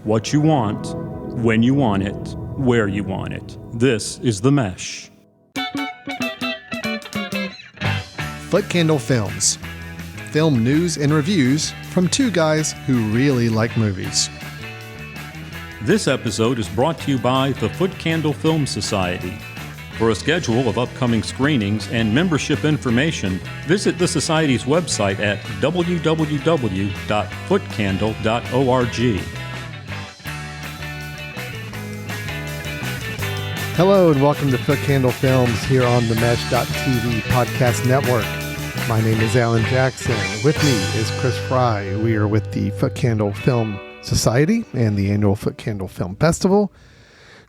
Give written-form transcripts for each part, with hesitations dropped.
what you want, when you want it, where you want it. This is The Mesh. Foot Candle Films. Film news and reviews from two guys who really like movies. This episode is brought to you by the Foot Candle Film Society. For a schedule of upcoming screenings and membership information, visit the Society's website at www.footcandle.org. Hello and welcome to Foot Candle Films here on the Mesh.tv podcast network. My name is Alan Jackson. With me is Chris Fry. We are with the Foot Candle Film Society and the annual Foot Candle Film Festival.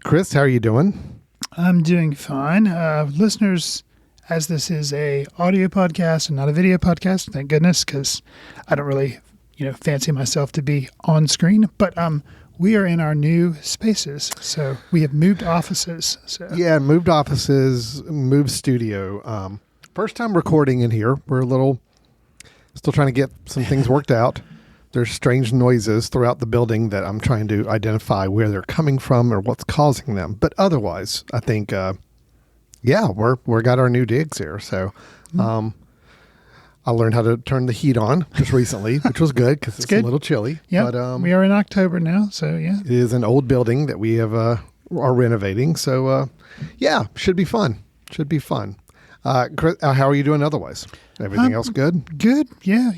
Chris, how are you doing? I'm doing fine. Listeners, as this is a audio podcast and not a video podcast, thank goodness, because I don't really, fancy myself to be on screen. But we are in our new spaces, so we have moved offices. Yeah, moved offices, moved studio. First time recording in here. We're still trying to get some things worked out. There's strange noises throughout the building that I'm trying to identify where they're coming from or what's causing them. But otherwise, I think, we're got our new digs here. So I learned how to turn the heat on just recently, which was good because it's a little chilly. Yeah, we are in October now, so yeah. It is an old building that we have are renovating. So, should be fun. Chris, how are you doing otherwise? Everything else good? Good, yeah.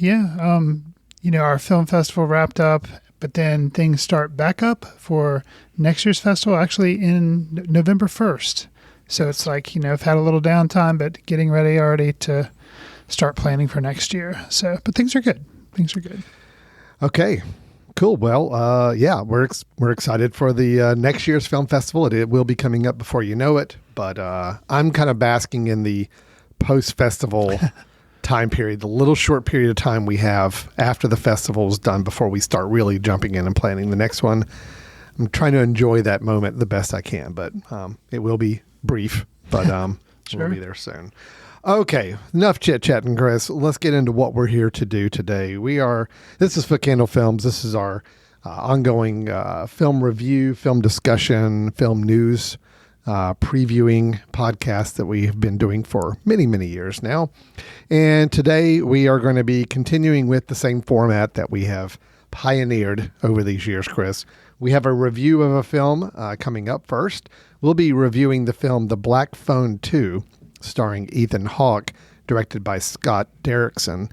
Our film festival wrapped up, but then things start back up for next year's festival, actually in November 1st. So it's like, I've had a little downtime, but getting ready already to start planning for next year. So, but things are good. Okay, cool. Well, we're excited for the next year's film festival. It will be coming up before you know it, but I'm kind of basking in the post-festival time period, the little short period of time we have after the festival is done before we start really jumping in and planning the next one. I'm trying to enjoy that moment the best I can, but it will be brief, but Sure. We'll be there soon. Okay, enough chit-chatting, Chris. Let's get into what we're here to do today. This is Foot Candle Films. This is our ongoing film review, film discussion, film news previewing podcast that we have been doing for many, many years now. And today we are going to be continuing with the same format that we have pioneered over these years, Chris. We have a review of a film coming up first. We'll be reviewing the film The Black Phone 2, starring Ethan Hawke, directed by Scott Derrickson.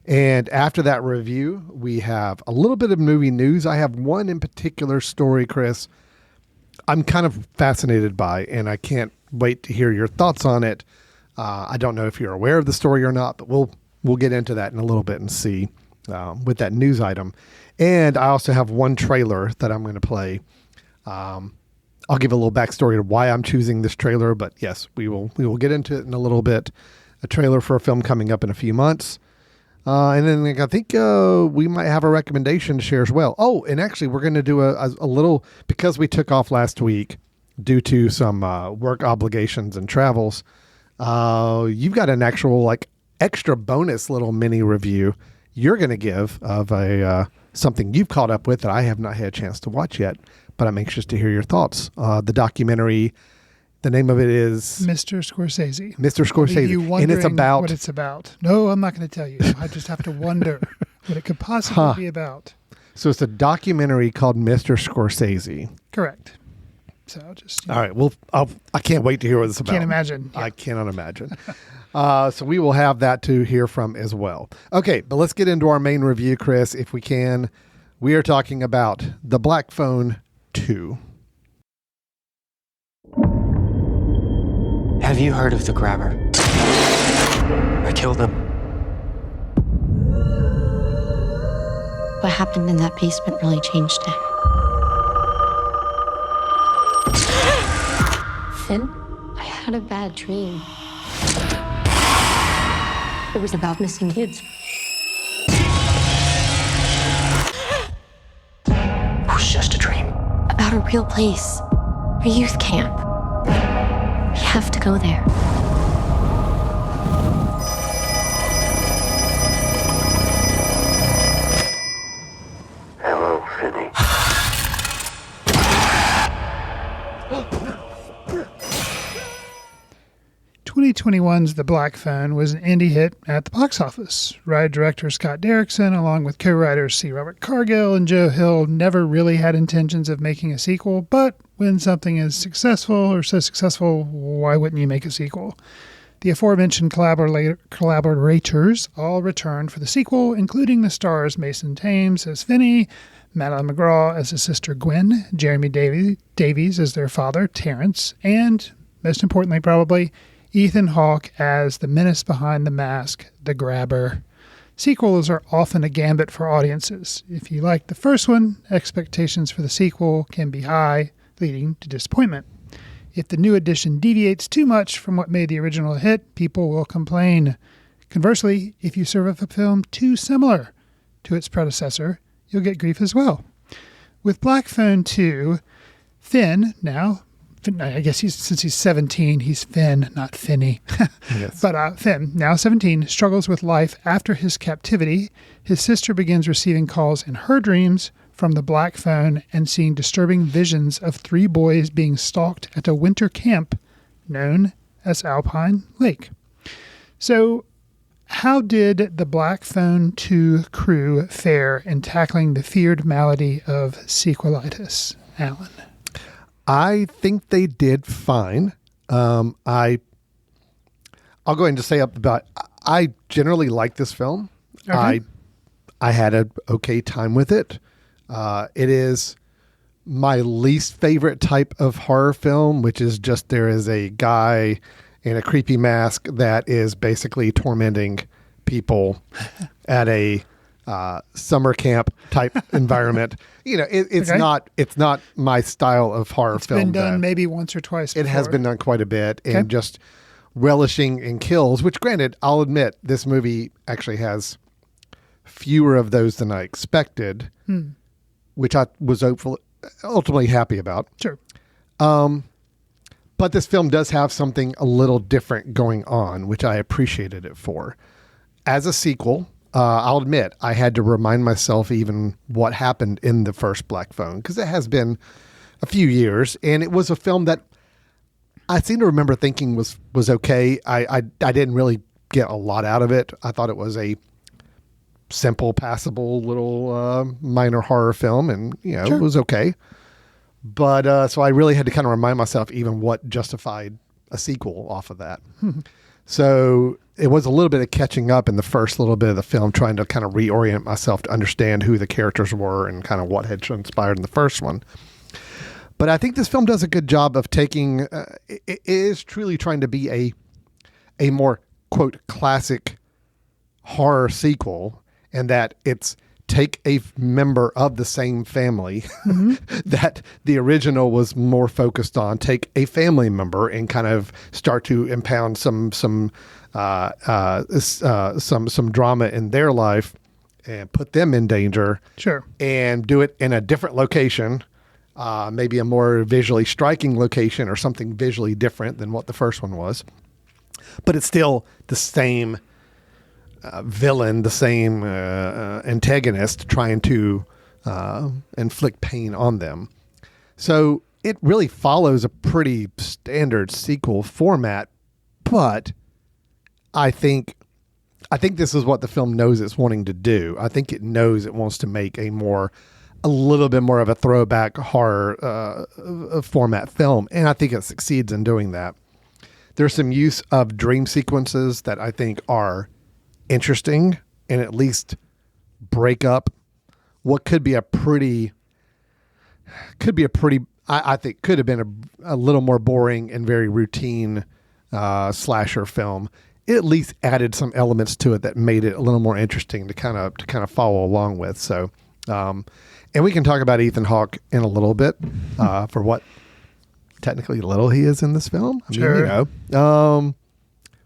And after that review, we have a little bit of movie news. I have one in particular story, Chris, I'm kind of fascinated by, and I can't wait to hear your thoughts on it. I don't know if you're aware of the story or not, but we'll get into that in a little bit and see with that news item. And I also have one trailer that I'm going to play. I'll give a little backstory to why I'm choosing this trailer, but yes, we will get into it in a little bit. A trailer for a film coming up in a few months. And then I think we might have a recommendation to share as well. Oh, and actually we're going to do a little, because we took off last week due to some work obligations and travels. You've got an actual extra bonus little mini review you're going to give of something you've caught up with that I have not had a chance to watch yet, but I'm anxious to hear your thoughts. The documentary, the name of it is Mr. Scorsese. Mr. Scorsese. And it's about what it's about. No, I'm not going to tell you. I just have to wonder what it could possibly be about. So it's a documentary called Mr. Scorsese. Correct. So I'll just... All right. Well, I can't wait to hear what it's about. Can't imagine. Yeah. I cannot imagine. So we will have that to hear from as well. Okay, but let's get into our main review, Chris, if we can. We are talking about The Black Phone 2. Have you heard of the grabber? I killed him. What happened in that basement really changed it. Finn, I had a bad dream. It was about missing kids. It was just a dream. About a real place. A youth camp. We have to go there. Hello, Finney. 2021's The Black Phone was an indie hit at the box office. Director Scott Derrickson, along with co-writers C. Robert Cargill and Joe Hill, never really had intentions of making a sequel, but when something is successful or so successful, why wouldn't you make a sequel? The aforementioned collaborators all returned for the sequel, including the stars Mason Thames as Finney, Madeline McGraw as his sister Gwen, Jeremy Davies as their father Terrence, and, most importantly probably, Ethan Hawke as the menace behind the mask, the Grabber. Sequels are often a gambit for audiences. If you like the first one, expectations for the sequel can be high, leading to disappointment. If the new edition deviates too much from what made the original a hit, people will complain. Conversely, if you serve a film too similar to its predecessor, you'll get grief as well. With Black Phone 2, Finn, now, I guess since he's 17, he's Finn, not Finney. Yes. But Finn, now 17, struggles with life after his captivity. His sister begins receiving calls in her dreams from the Black Phone and seeing disturbing visions of 3 boys being stalked at a winter camp known as Alpine Lake. So, how did the Black Phone 2 crew fare in tackling the feared malady of sequelitis, Alan? I think they did fine. I'll go ahead and just say up about. I generally like this film. Okay. I had an okay time with it. It is my least favorite type of horror film, which is just there is a guy in a creepy mask that is basically tormenting people at a summer camp type environment. It's Okay. it's not my style of horror It's film. been done maybe once or twice It has before. been done quite a bit, Okay. and just relishing in kills, which granted, I'll admit this movie actually has fewer of those than I expected, which I was ultimately happy about. Sure. But this film does have something a little different going on, which I appreciated it for. As a sequel, I'll admit I had to remind myself even what happened in the first Black Phone, because it has been a few years, and it was a film that I seem to remember thinking was okay. I didn't really get a lot out of it. I thought it was a simple, passable little minor horror film, and Sure. it was okay. But so I really had to kind of remind myself even what justified a sequel off of that. So it was a little bit of catching up in the first little bit of the film, trying to kind of reorient myself to understand who the characters were and kind of what had transpired in the first one. But I think this film does a good job of taking, it is truly trying to be a more, quote, classic horror sequel, and that it's take a member of the same family that the original was more focused on, take a family member and kind of start to impound some drama in their life and put them in danger. Sure. And do it in a different location, maybe a more visually striking location or something visually different than what the first one was. But it's still the same villain, the same antagonist trying to inflict pain on them. So it really follows a pretty standard sequel format, but I think this is what the film knows it's wanting to do. I think it knows it wants to make a little bit more of a throwback horror format film, and I think it succeeds in doing that. There's some use of dream sequences that I think are interesting and at least break up what could be a pretty I think could have been a little more boring and very routine slasher film. It at least added some elements to it that made it a little more interesting to kind of follow along with. So and we can talk about Ethan Hawke in a little bit for what technically little he is in this film. I Sure. mean,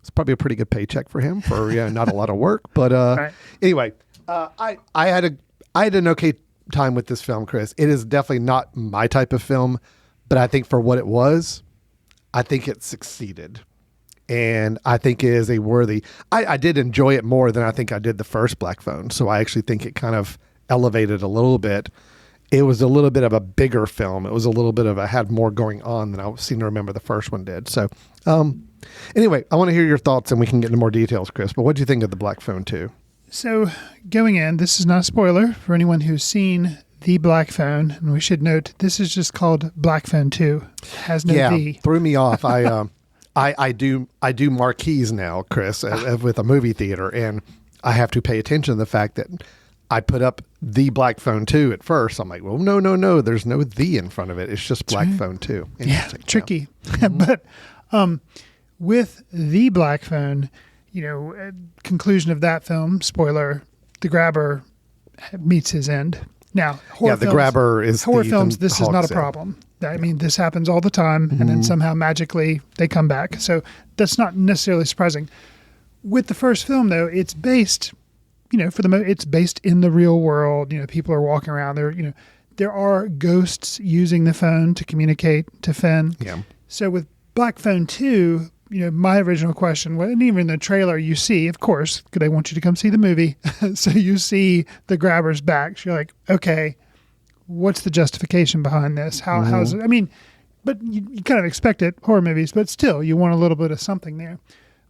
it's probably a pretty good paycheck for him for not a lot of work. But Right. anyway, I had an okay time with this film, Chris. It is definitely not my type of film, but I think for what it was, I think it succeeded. And I think it is a worthy... I did enjoy it more than I think I did the first Black Phone. So I actually think it kind of elevated a little bit it was a little bit of a bigger film. It was a little bit of had more going on than I seem to remember the first one did. So, anyway, I want to hear your thoughts and we can get into more details, Chris. But what do you think of The Black Phone 2? So going in, this is not a spoiler for anyone who's seen The Black Phone. And we should note, this is just called Black Phone 2. It has no V. Threw me off. I do marquees now, Chris, with a movie theater. And I have to pay attention to the fact that I put up The Black Phone 2 at first. I'm like, well, no. There's no the in front of it. It's just Black Phone 2. Yeah, tricky. But with The Black Phone, conclusion of that film, spoiler, the grabber meets his end. Now, the grabber is horror films. This is not a problem. I mean, this happens all the time, and then somehow magically they come back. So that's not necessarily surprising. With the first film, though, it's based, it's based in the real world. People are walking around there. There are ghosts using the phone to communicate to Finn. Yeah. So with Black Phone 2, my original question, and even in the trailer, you see, of course, because they want you to come see the movie. So you see the grabber's back. So you're like, okay, what's the justification behind this? How's it? I mean, but you kind of expect it, horror movies, but still, you want a little bit of something there.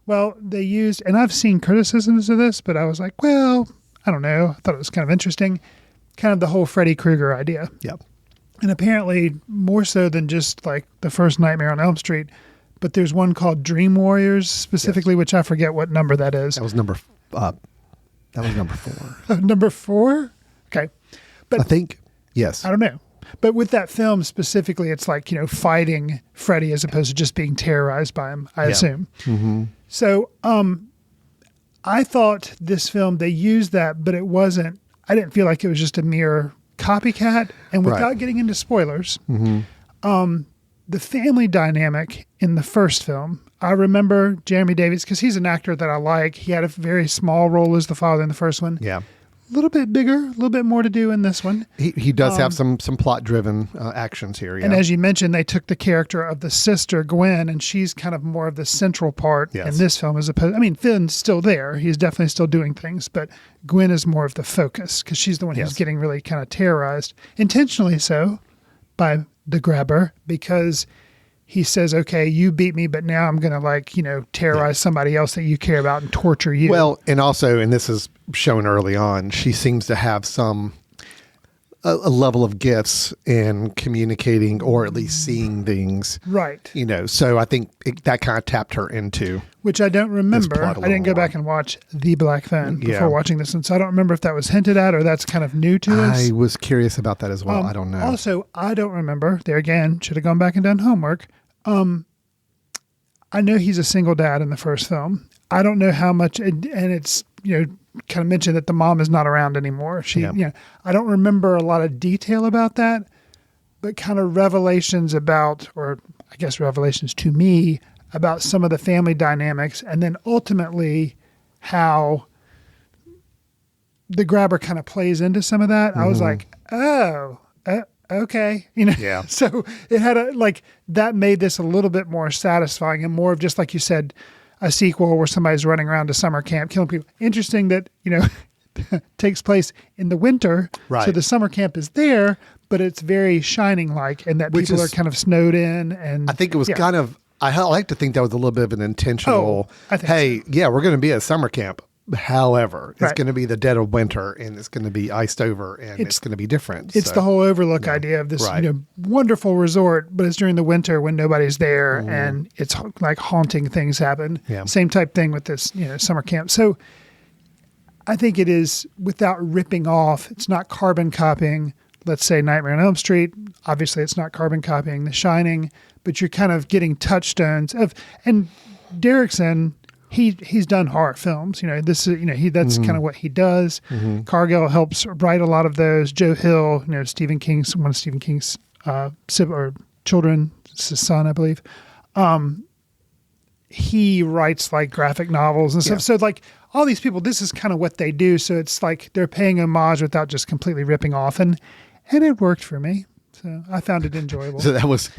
Well, they used, and I've seen criticisms of this, but I was like, well, I don't know. I thought it was kind of interesting. Kind of the whole Freddy Krueger idea. Yep. And apparently, more so than just like the first Nightmare on Elm Street, but there's one called Dream Warriors specifically, which I forget what number that is. That was number 4. Number 4? Okay. But I think, yes. I don't know. But with that film specifically, it's like, fighting Freddy as opposed to just being terrorized by him, I assume. Mm-hmm. So I thought this film, they used that, but it wasn't, I didn't feel like it was just a mere copycat. And without getting into spoilers, the family dynamic in the first film, I remember Jeremy Davies, because he's an actor that I like. He had a very small role as the father in the first one. Yeah. A little bit bigger, a little bit more to do in this one. He does have some plot-driven actions here. Yeah. And as you mentioned, they took the character of the sister, Gwen, and she's kind of more of the central part in this film as opposed... I mean, Finn's still there. He's definitely still doing things, but Gwen is more of the focus because she's the one who's getting really kind of terrorized, intentionally so, by the grabber, because he says, okay, you beat me, but now I'm going to terrorize somebody else that you care about and torture you. Well, and also, and this is shown early on, she seems to have a level of gifts in communicating or at least seeing things. Right. So I think that kind of tapped her into. Which I don't remember. I didn't go back and watch The Black Phone before watching this one. So I don't remember if that was hinted at or that's kind of new to us. I was curious about that as well. I don't know. Also, I don't remember. There again, should have gone back and done homework. I know he's a single dad in the first film. I don't know how much, and it's, kind of mentioned that the mom is not around anymore. I don't remember a lot of detail about that, but kind of revelations about, or I guess revelations to me about some of the family dynamics, and then ultimately how the grabber kind of plays into some of that. I was like, oh, okay. So it had that made this a little bit more satisfying and more of just, like you said, a sequel where somebody's running around to summer camp killing people. Interesting that, takes place in the winter. Right. So the summer camp is there, but it's very Shining-like, and that people are kind of snowed in. And I think it was kind of, I like to think that was a little bit of an intentional, we're going to be at summer camp. However, it's going to be the dead of winter and it's going to be iced over and it's going to be different. It's the whole overlook idea of this wonderful resort, but it's during the winter when nobody's there and it's like haunting things happen. Yeah. Same type thing with this summer camp. So I think it is, without ripping off, it's not carbon copying, let's say, Nightmare on Elm Street. Obviously, it's not carbon copying The Shining, but you're kind of getting touchstones of, and Derrickson, he's done horror films. This is, that's kind of what he does. Cargill helps write a lot of those. Joe Hill, Stephen King's, one of Stephen King's children, his son, I believe. He writes like graphic novels and stuff. So like all these people, this is kind of what they do. So it's like they're paying homage without just completely ripping off. And it worked for me. So I found it enjoyable. So that was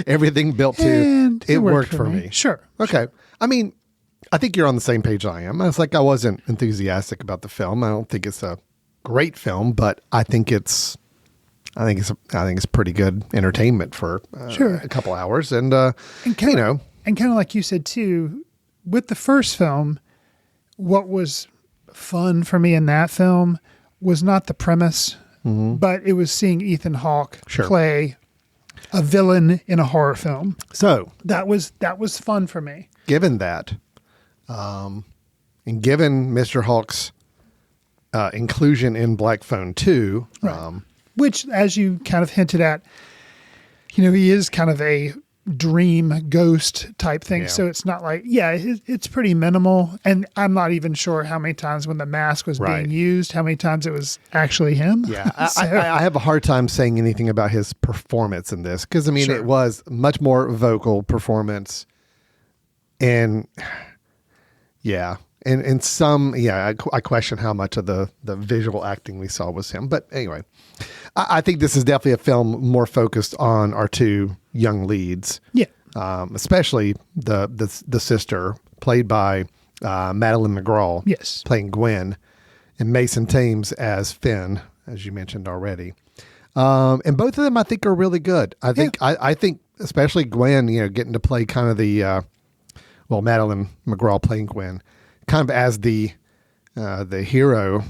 everything built to, and it worked for me. Sure. Okay. I mean, I think you're on the same page I am. It's like I wasn't enthusiastic about the film. I don't think it's a great film, but I think it's I think it's pretty good entertainment for Sure. a couple hours, and And kind of like you said too, with the first film, what was fun for me in that film was not the premise, but it was seeing Ethan Hawke Sure. play a villain in a horror film. so That was fun for me. given that, and given Mr. Hawke's inclusion in Black Phone 2, Right. Which, as you kind of hinted at, he is kind of a dream ghost type thing. Yeah. So it's not like, it's pretty minimal. And I'm not even sure how many times when the mask was Right. being used, how many times it was actually him. yeah, So- I have a hard time saying anything about his performance in this because Sure. it was much more vocal performance, and and some I question how much of the visual acting we saw was him. But anyway, I think this is definitely a film more focused on our two young leads. Yeah. Especially the sister played by Madeline McGraw. Yes. Playing Gwen, and Mason Thames as Finn, as you mentioned already. And both of them I think are really good. I think especially Gwen, getting to play kind of the Madeline McGraw playing Gwen, kind of as the hero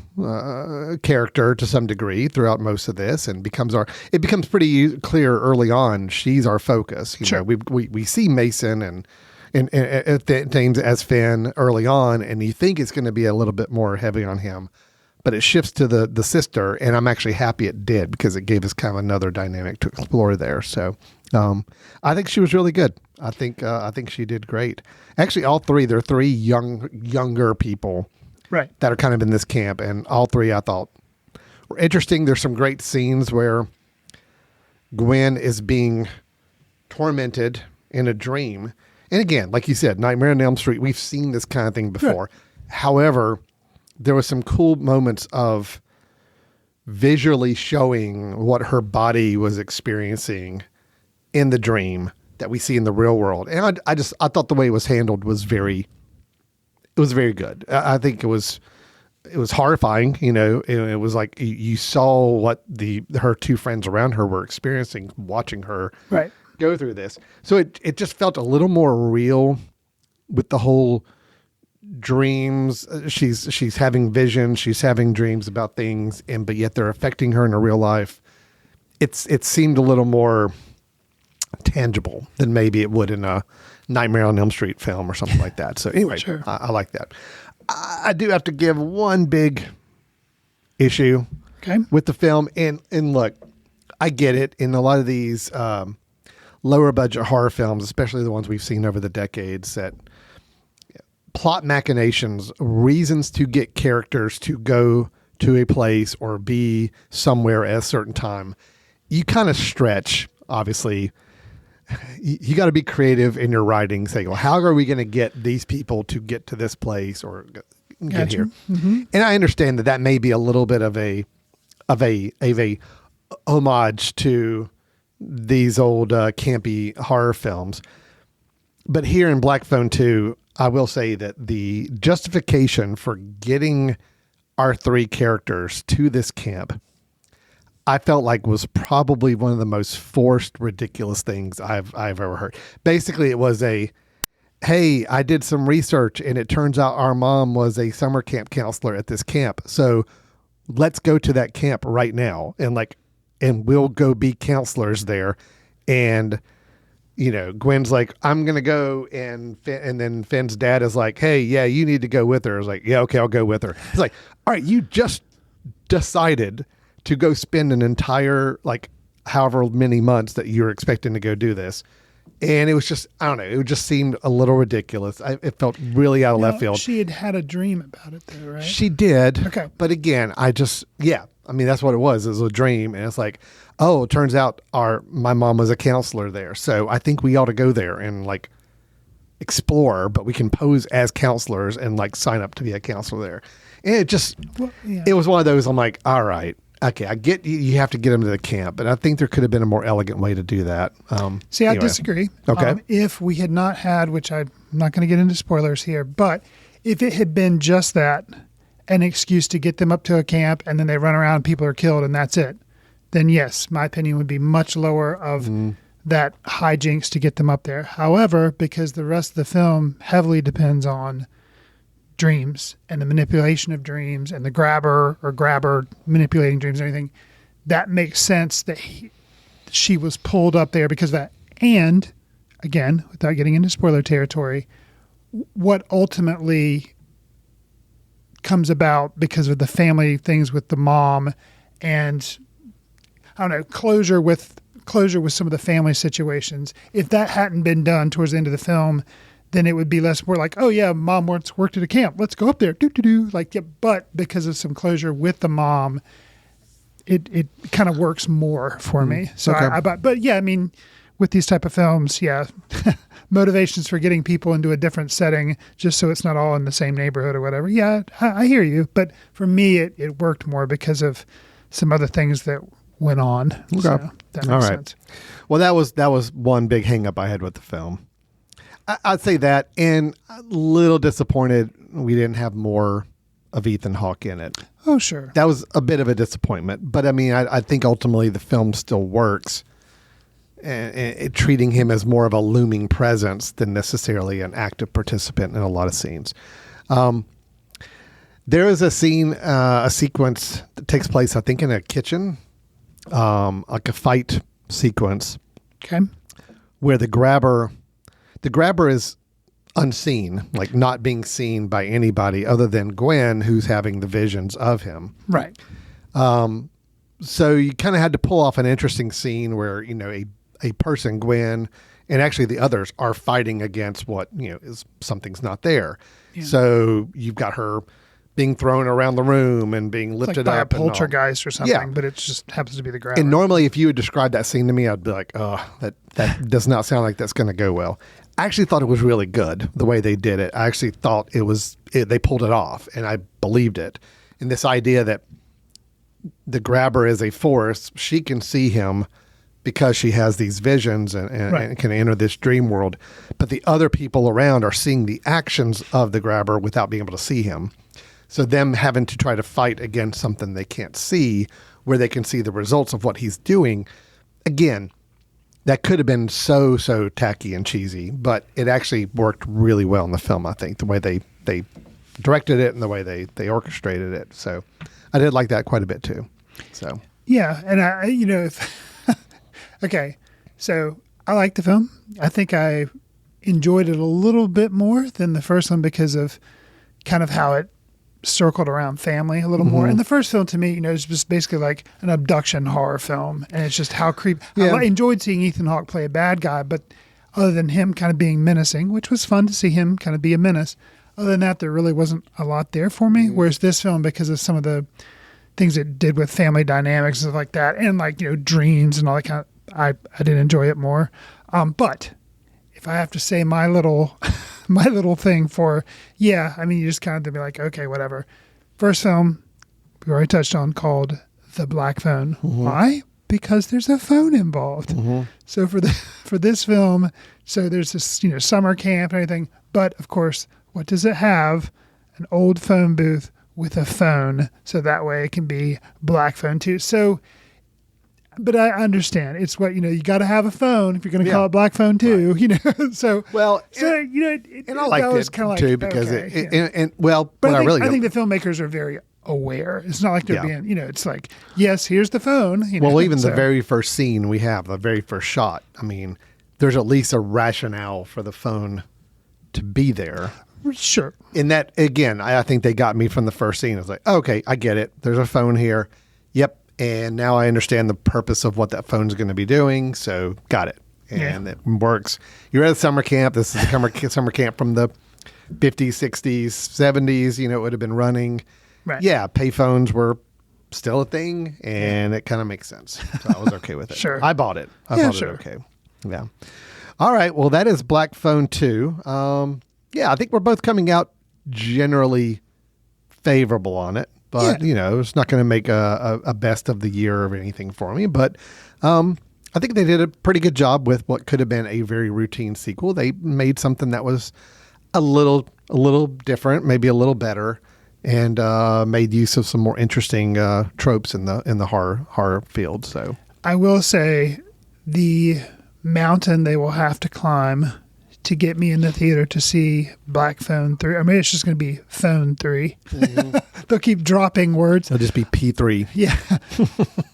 character to some degree throughout most of this, and it becomes pretty clear early on she's our focus. Sure. We see Mason and Thames as Finn early on, and you think it's going to be a little bit more heavy on him, but it shifts to the sister, and I'm actually happy it did because it gave us kind of another dynamic to explore there. So I think she was really good. I think she did great. Actually, all three, there are three younger people Right. that are kind of in this camp, and all three I thought were interesting. There's some great scenes where Gwen is being tormented in a dream. And again, like you said, Nightmare on Elm Street, we've seen this kind of thing before. Right. However, there was some cool moments of visually showing what her body was experiencing in the dream that we see in the real world. And I thought the way it was handled was very good. I think it was horrifying. It was like you saw what her two friends around her were experiencing, watching her Right. go through this. So it just felt a little more real with the whole dreams. She's having visions, she's having dreams about things, but yet they're affecting her in her real life. It seemed a little more tangible than maybe it would in a Nightmare on Elm Street film or something like that. So anyway, Sure. I like that. I do have to give one big issue Okay. with the film. And look, I get it. In a lot of these lower budget horror films, especially the ones we've seen over the decades, that plot machinations, reasons to get characters to go to a place or be somewhere at a certain time, you kind of stretch, obviously. You got to be creative in your writing, saying, well, how are we going to get these people to get to this place or get Gotcha. here? Mm-hmm. And I understand that may be a little bit of a homage to these old campy horror films. But here in Black Phone 2, I will say that the justification for getting our three characters to this camp, I felt like was probably one of the most forced, ridiculous things I've ever heard. Basically, it was hey, I did some research and it turns out our mom was a summer camp counselor at this camp. So let's go to that camp right now and we'll go be counselors there. And, Gwen's like, I'm going to go. And then Finn's dad is like, hey, yeah, you need to go with her. I was like, yeah, okay, I'll go with her. It's like, all right, you just decided to go spend an entire, however many months that you're expecting to go do this. And it was just, I don't know, it just seemed a little ridiculous. It felt really out of left field. She had a dream about it though, right? She did. Okay. But again, that's what it was. It was a dream. And it's like, oh, it turns out my mom was a counselor there. So I think we ought to go there and explore, but we can pose as counselors and sign up to be a counselor there. And it was one of those, I'm like, all right. Okay, I get you have to get them to the camp, but I think there could have been a more elegant way to do that. See, I disagree. Okay. If we had not had, which I'm not going to get into spoilers here, but if it had been just that, an excuse to get them up to a camp and then they run around and people are killed and that's it, then yes, my opinion would be much lower of that hijinks to get them up there. However, because the rest of the film heavily depends on dreams and the manipulation of dreams and the grabber manipulating dreams and everything, that makes sense that she was pulled up there because of that. And again, without getting into spoiler territory, what ultimately comes about because of the family things with the mom and I don't know, closure with some of the family situations. If that hadn't been done towards the end of the film, then it would be less more like, oh yeah, mom once worked at a camp. Let's go up there. Like, yeah, but because of some closure with the mom, it kind of works more for me. So Okay. but yeah, I mean, with these type of films, yeah, motivations for getting people into a different setting just so it's not all in the same neighborhood or whatever. Yeah, I hear you. But for me, it worked more because of some other things that went on. Okay. So that makes All right. sense. Well, that was one big hang up I had with the film. I'd say that, and a little disappointed we didn't have more of Ethan Hawke in it. Oh, sure. That was a bit of a disappointment, but I mean, I think ultimately the film still works, and treating him as more of a looming presence than necessarily an active participant in a lot of scenes. There is a scene, a sequence that takes place, I think, in a kitchen, like a fight sequence Okay. where the grabber is unseen, like not being seen by anybody other than Gwen, who's having the visions of him. Right. So you kind of had to pull off an interesting scene where, you know, a person, Gwen, and actually the others are fighting against what, you know, is something's not there. Yeah. So you've got her being thrown around the room and being It's lifted like by a up. and all. poltergeist or something, Yeah. but it just happens to be the grabber. And normally, if you would describe that scene to me, I'd be like, "Oh, that does not sound like that's going to go well." I actually thought it was really good the way they did it. I actually thought they pulled it off, and I believed it. And this idea that the grabber is a force, she can see him because she has these visions and can enter this dream world, but the other people around are seeing the actions of the grabber without being able to see him. So them having to try to fight against something they can't see, where they can see the results of what he's doing. Again, that could have been so tacky and cheesy, but it actually worked really well in the film, I think, the way they directed it and the way they orchestrated it. So I did like that quite a bit too. So Yeah, and okay, so I like the film. I think I enjoyed it a little bit more than the first one because of kind of how it circled around family a little more. And the first film to me, is just basically like an abduction horror film, and it's just how creepy. Yeah. I enjoyed seeing Ethan Hawke play a bad guy, but other than him kind of being menacing, which was fun to see him kind of be a menace, other than that, there really wasn't a lot there for me. Whereas this film, because of some of the things it did with family dynamics and stuff like that, and dreams and all that kind of, I did enjoy it more. But if I have to say my little thing for, you just kind of be like, okay, whatever. First film we already touched on, called The Black Phone. Why? Because there's a phone involved. So for this film, so there's this summer camp and everything, but of course, what does it have? An old phone booth with a phone, so that way it can be Black Phone too. So, but I understand it's what you got to have a phone if you're going to call it Black Phone too. Right. So well, and I liked it kind of too because But I I think the filmmakers are very aware. It's not like they're being, it's like, yes, here's the phone. Well, even the very first scene we have, the very first shot, I mean, there's at least a rationale for the phone to be there. Sure. In that, again, I think they got me from the first scene. I was like, okay, I get it. There's a phone here. Yep. And now I understand the purpose of what that phone's going to be doing. So got it. And it works. You're at a summer camp. This is a summer camp from the 50s, 60s, 70s. It would have been running. Right. Yeah. Payphones were still a thing, and it kind of makes sense. So I was okay with it. Sure. I bought it. I thought it okay. Yeah. All right. Well, that is Black Phone 2. I think we're both coming out generally favorable on it, but it's not going to make a best of the year or anything for me. But I think they did a pretty good job with what could have been a very routine sequel. They made something that was a little different, maybe a little better and made use of some more interesting tropes in the horror field. So I will say the mountain they will have to climb to get me in the theater to see Black Phone 3. I mean, it's just going to be Phone 3. They'll keep dropping words. it'll just be P3. Yeah.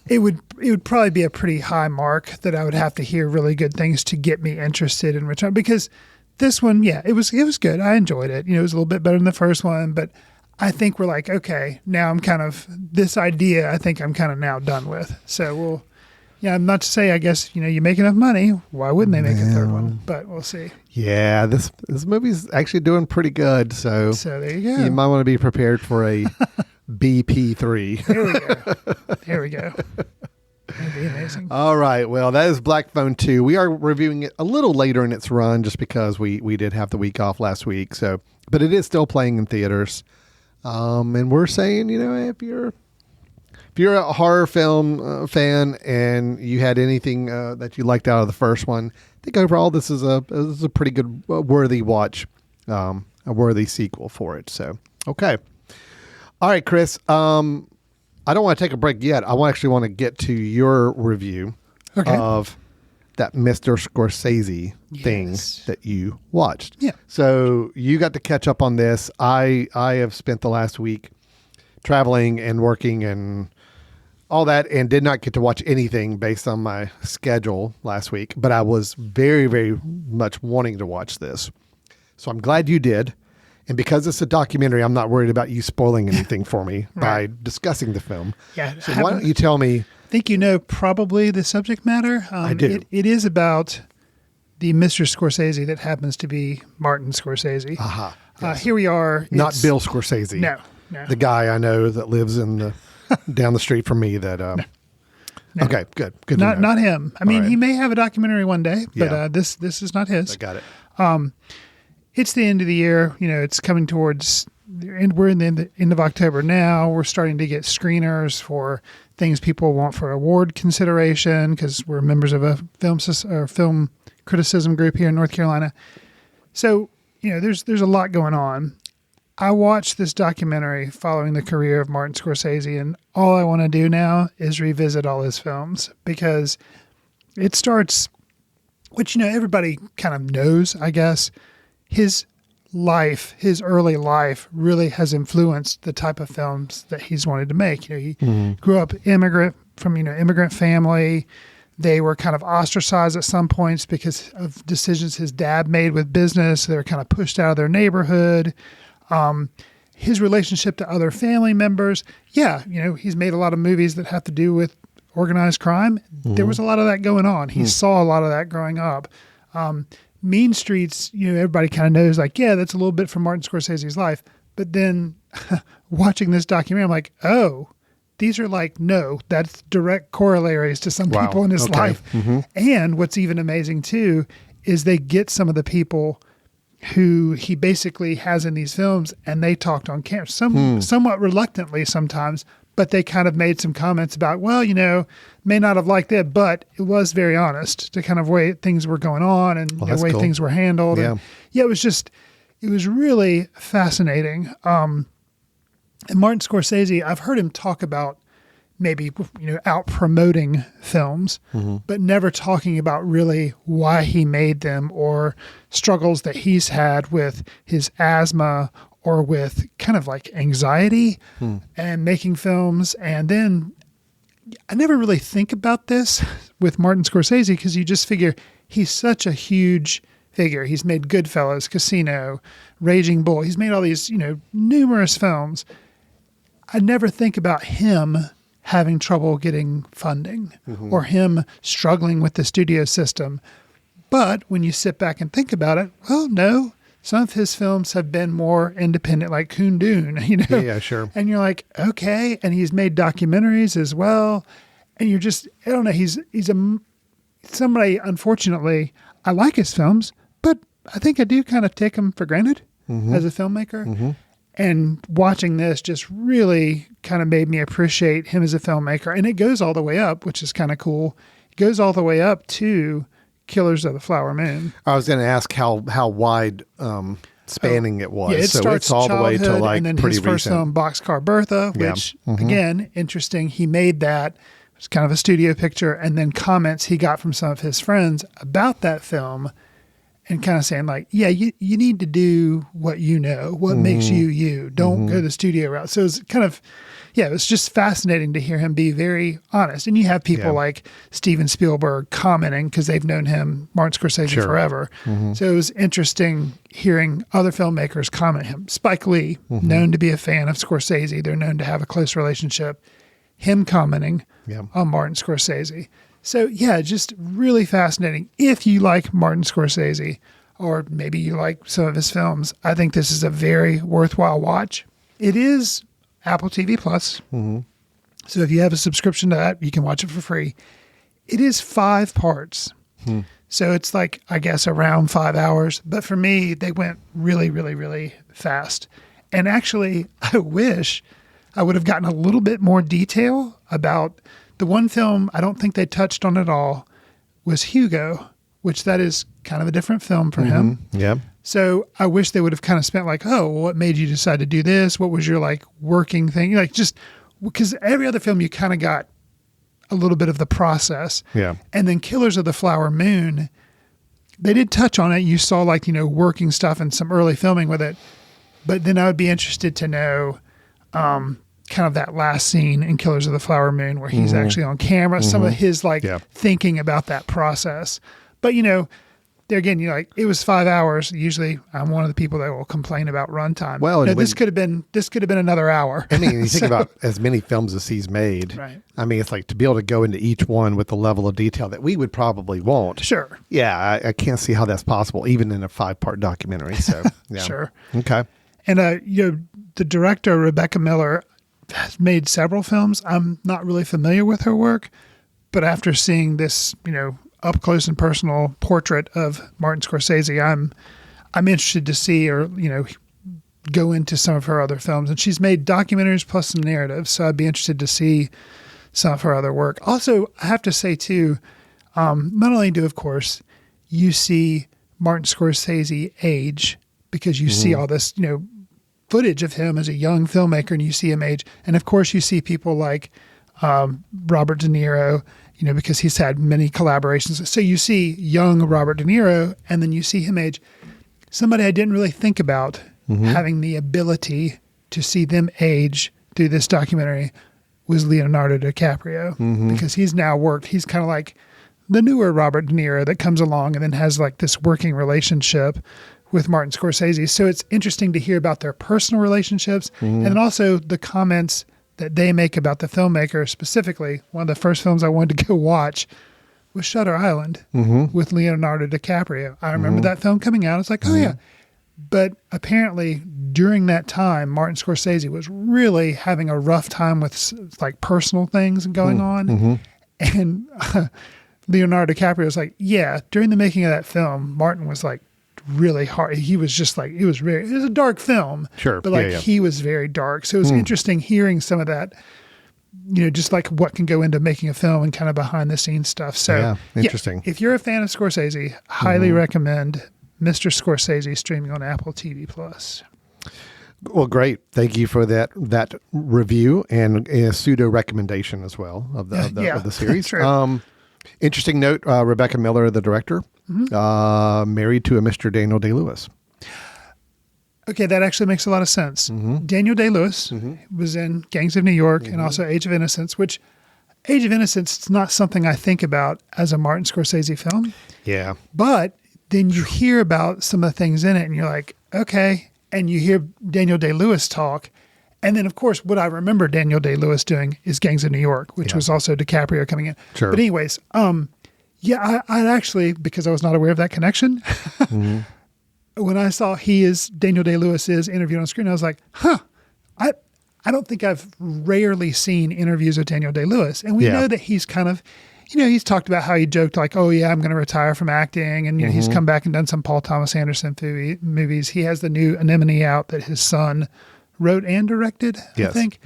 It would probably be a pretty high mark that I would have to hear really good things to get me interested in return, because this one, yeah, it was good. I enjoyed it. It was a little bit better than the first one, but I think we're like, okay, now I'm kind of, this idea I think I'm kind of now done with. So I'm not to say, I guess, you make enough money, why wouldn't they make a third one? But we'll see. Yeah, this movie's actually doing pretty good. So there you go. You might want to be prepared for a BP3. There we go. That'd be amazing. All right. Well, that is Black Phone 2. We are reviewing it a little later in its run just because we did have the week off last week. So, but it is still playing in theaters. And we're saying, if you're a horror film fan and you had anything that you liked out of the first one, I think overall this is a pretty good, worthy watch, a worthy sequel for it. So, okay. All right, Chris. I don't want to take a break yet. I actually want to get to your review of that Mr. Scorsese thing that you watched. Yeah. So you got to catch up on this. I have spent the last week traveling and working and all that, and did not get to watch anything based on my schedule last week. But I was very, very much wanting to watch this. So I'm glad you did. And because it's a documentary, I'm not worried about you spoiling anything for me by discussing the film. Yeah. So why don't you tell me? I think probably the subject matter. I do. It is about the Mr. Scorsese that happens to be Martin Scorsese. Aha. Yes. Here we are. Not Bill Scorsese. No. The guy I know that lives down the street from me that... No. Okay, good. Good. Not him. I mean, right. He may have a documentary one day, but Yeah. this is not his. I got it. It's the end of the year. It's coming towards, and we're in the end of October now. We're starting to get screeners for things people want for award consideration because we're members of a film criticism group here in North Carolina. So, there's a lot going on. I watched this documentary following the career of Martin Scorsese, and all I want to do now is revisit all his films because it starts, which, everybody kind of knows, I guess. His early life really has influenced the type of films that he's wanted to make. He grew up immigrant family. They were kind of ostracized at some points because of decisions his dad made with business. They were kind of pushed out of their neighborhood. His relationship to other family members. Yeah, he's made a lot of movies that have to do with organized crime. There was a lot of that going on. He saw a lot of that growing up. Mean Streets, everybody kind of knows, that's a little bit from Martin Scorsese's life. But then watching this documentary, I'm like, oh, these are no, that's direct corollaries to some people in his life. Mm-hmm. And what's even amazing too is they get some of the people who he basically has in these films, and they talked on camera, somewhat reluctantly sometimes, but they kind of made some comments about, may not have liked it, but it was very honest to kind of way things were going on and the way things were handled. Yeah. And it was really fascinating. And Martin Scorsese, I've heard him talk about maybe, out promoting films, but never talking about really why he made them or struggles that he's had with his asthma or with kind of anxiety and making films. And then I never really think about this with Martin Scorsese because you just figure he's such a huge figure. He's made Goodfellas, Casino, Raging Bull. He's made all these, numerous films. I never think about him having trouble getting funding or him struggling with the studio system. But when you sit back and think about it, well, no. Some of his films have been more independent, like Kundun, Yeah, sure. And you're like, okay. And he's made documentaries as well. And you're just, I don't know, he's somebody, unfortunately, I like his films, but I think I do kind of take him for granted as a filmmaker. And watching this just really kind of made me appreciate him as a filmmaker. And it goes all the way up, which is kind of cool. It goes all the way up to Killers of the Flower Moon. I was going to ask how wide spanning it was. Yeah, it so starts it's all the way to childhood, like and then pretty his first recent. film, Boxcar Bertha, Yeah. which again, interesting. He made that. It's kind of a studio picture, and then comments he got from some of his friends about that film, and kind of saying like, yeah, you need to do what you know, what makes you you. Don't go the studio route. So it's kind of, yeah, it was just fascinating to hear him be very honest. And you have people like Steven Spielberg commenting because they've known him, Martin Scorsese, forever. So it was interesting hearing other filmmakers comment him. Spike Lee, known to be a fan of Scorsese. They're known to have a close relationship. Him commenting on Martin Scorsese. So yeah, just really fascinating. If you like Martin Scorsese, or maybe you like some of his films, I think this is a very worthwhile watch. It is Apple TV Plus. So if you have a subscription to that, you can watch it for free. It is 5 parts. So it's like, I guess, around 5 hours. But for me, they went really, really, really fast. And actually, I wish I would have gotten a little bit more detail about the one film I don't think they touched on at all was Hugo, which that is kind of a different film for him. Yeah. So I wish they would have kind of spent like, oh, well, what made you decide to do this? What was your like working thing? Like just because every other film you kind of got a little bit of the process. Yeah. And then Killers of the Flower Moon, they did touch on it. You saw like, working stuff and some early filming with it. But then I would be interested to know kind of that last scene in Killers of the Flower Moon where he's actually on camera, some of his like thinking about that process. But, there again, it was 5 hours. Usually I'm one of the people that will complain about runtime. Well, and this could have been another hour. I mean, you think about as many films as he's made. Right. I mean, it's like to be able to go into each one with the level of detail that we would probably want. Sure. Yeah, I can't see how that's possible, even in a 5-part documentary. So, yeah. Sure. Okay. And, the director, Rebecca Miller, has made several films. I'm not really familiar with her work, but after seeing this, up close and personal portrait of Martin Scorsese, I'm interested to see or, go into some of her other films. And she's made documentaries plus some narratives. So I'd be interested to see some of her other work. Also, I have to say too, not only do, of course, you see Martin Scorsese age because you see all this, footage of him as a young filmmaker and you see him age. And of course you see people like Robert De Niro, because he's had many collaborations. So you see young Robert De Niro and then you see him age. Somebody I didn't really think about having the ability to see them age through this documentary was Leonardo DiCaprio because he's kind of like the newer Robert De Niro that comes along and then has like this working relationship with Martin Scorsese. So it's interesting to hear about their personal relationships and then also the comments that they make about the filmmaker. Specifically, one of the first films I wanted to go watch was Shutter Island with Leonardo DiCaprio. I remember that film coming out. It's like, oh yeah. But apparently during that time, Martin Scorsese was really having a rough time with like personal things going on. And Leonardo DiCaprio was like, yeah, during the making of that film, Martin was like, really hard. He was just like, it was a dark film. Sure. But like he was very dark. So it was interesting hearing some of that, just like what can go into making a film and kind of behind the scenes stuff. So interesting. If you're a fan of Scorsese, highly recommend Mr. Scorsese streaming on Apple TV Plus. Well, great. Thank you for that review and a pseudo recommendation as well of the series. True. Interesting note, Rebecca Miller, the director, married to a Mr. Daniel Day-Lewis. Okay, that actually makes a lot of sense. Daniel Day-Lewis was in Gangs of New York and also Age of Innocence, which Age of Innocence is not something I think about as a Martin Scorsese film. Yeah. But then you hear about some of the things in it and you're like, okay. And you hear Daniel Day-Lewis talk. And then, of course, what I remember Daniel Day-Lewis doing is Gangs of New York, which was also DiCaprio coming in. Sure. But anyways, I'd actually, because I was not aware of that connection, when I saw Daniel Day-Lewis is interviewed on screen, I was like, I don't think I've rarely seen interviews with Daniel Day-Lewis. And we know that he's kind of, he's talked about how he joked like, oh yeah, I'm going to retire from acting. And he's come back and done some Paul Thomas Anderson movies. He has the new Anemone out that his son wrote and directed, I think.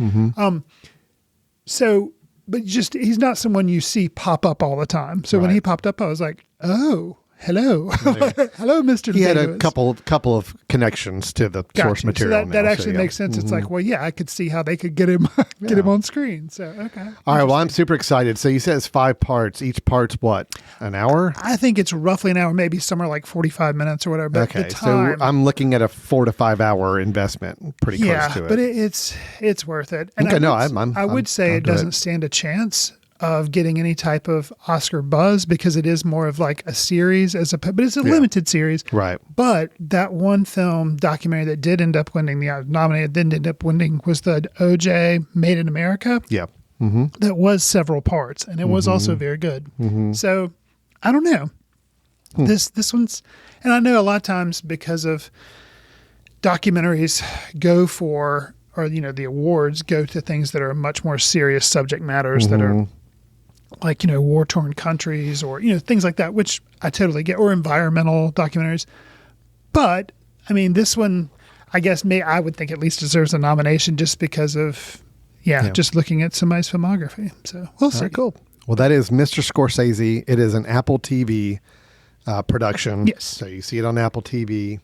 But he's not someone you see pop up all the time. So when he popped up, I was like, oh, hello, hello, Mr. He had a Davis. couple of connections to the source Gotcha. material. So that now, actually yeah. makes sense. It's like, well, yeah, I could see how they could get him on screen. So, okay. All right. Well, I'm super excited. So you said it's 5 parts. Each part's what? An hour? I think it's roughly an hour, maybe somewhere like 45 minutes or whatever. But Okay. the time, So I'm looking at a 4 to 5 hour investment. Pretty close to it. but it's worth it. And Okay, I would say it doesn't stand a chance of getting any type of Oscar buzz because it is more of like a series but it's a limited series. Right. But that one film documentary that did end up winning the nominated, didn't end up winning, was the OJ Made in America. Yeah. That was several parts, and it was also very good. So I don't know. This one's, and I know a lot of times because of documentaries go for, or the awards go to things that are much more serious subject matters that are like, war-torn countries or, things like that, which I totally get, or environmental documentaries. But, I mean, this one, I guess, I would think at least deserves a nomination just because of, just looking at somebody's filmography. So, we'll see. All right, cool. Well, that is Mr. Scorsese. It is an Apple TV production. Yes. So you see it on Apple TV.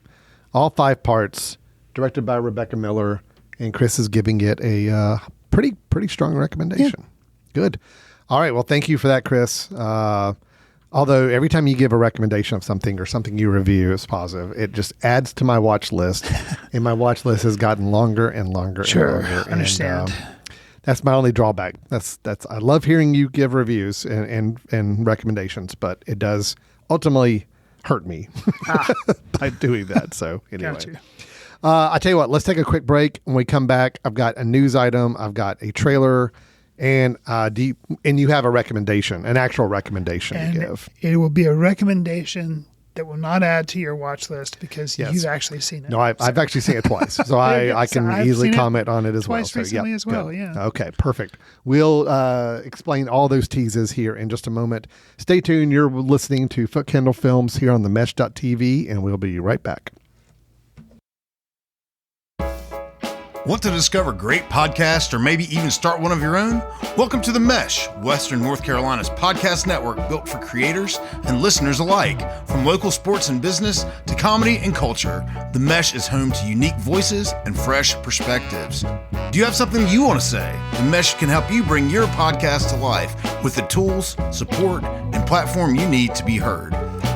All 5 parts, directed by Rebecca Miller, and Chris is giving it a pretty strong recommendation. Good. All right. Well, thank you for that, Chris. Although every time you give a recommendation of something or something you review is positive, it just adds to my watch list, and my watch list has gotten longer and longer. Sure, and longer. understand. And, that's my only drawback. That's I love hearing you give reviews and recommendations, but it does ultimately hurt me by doing that. So anyway. Got you. I tell you what, let's take a quick break. When we come back, I've got a news item, I've got a trailer, and you have a recommendation, an actual recommendation to give. It will be a recommendation that will not add to your watch list because you've actually seen it. No, I've actually seen it twice, so I can I've easily seen it comment on it as well. twice recently as well, good. yeah. Okay, perfect. We'll explain all those teases here in just a moment. Stay tuned. You're listening to Foot Candle Films here on the Mesh.tv, and we'll be right back. Want to discover great podcasts or maybe even start one of your own? Welcome to The Mesh, Western North Carolina's podcast network built for creators and listeners alike. From local sports and business to comedy and culture, The Mesh is home to unique voices and fresh perspectives. Do you have something you want to say? The Mesh can help you bring your podcast to life with the tools, support, and platform you need to be heard.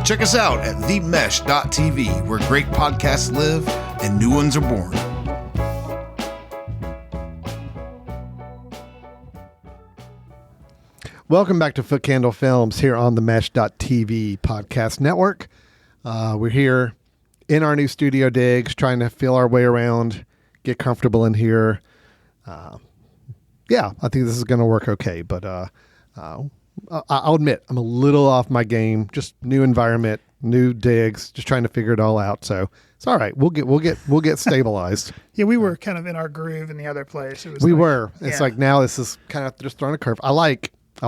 Check us out at themesh.tv, where great podcasts live and new ones are born. Welcome back to Foot Candle Films here on the Mesh.tv podcast network. We're here in our new studio digs, trying to feel our way around, get comfortable in here. I think this is going to work okay, but I'll admit I'm a little off my game. Just new environment, new digs, just trying to figure it all out. So it's all right. We'll get stabilized. Yeah, we were kind of in our groove in the other place. It was It's like now this is kind of just throwing a curve. I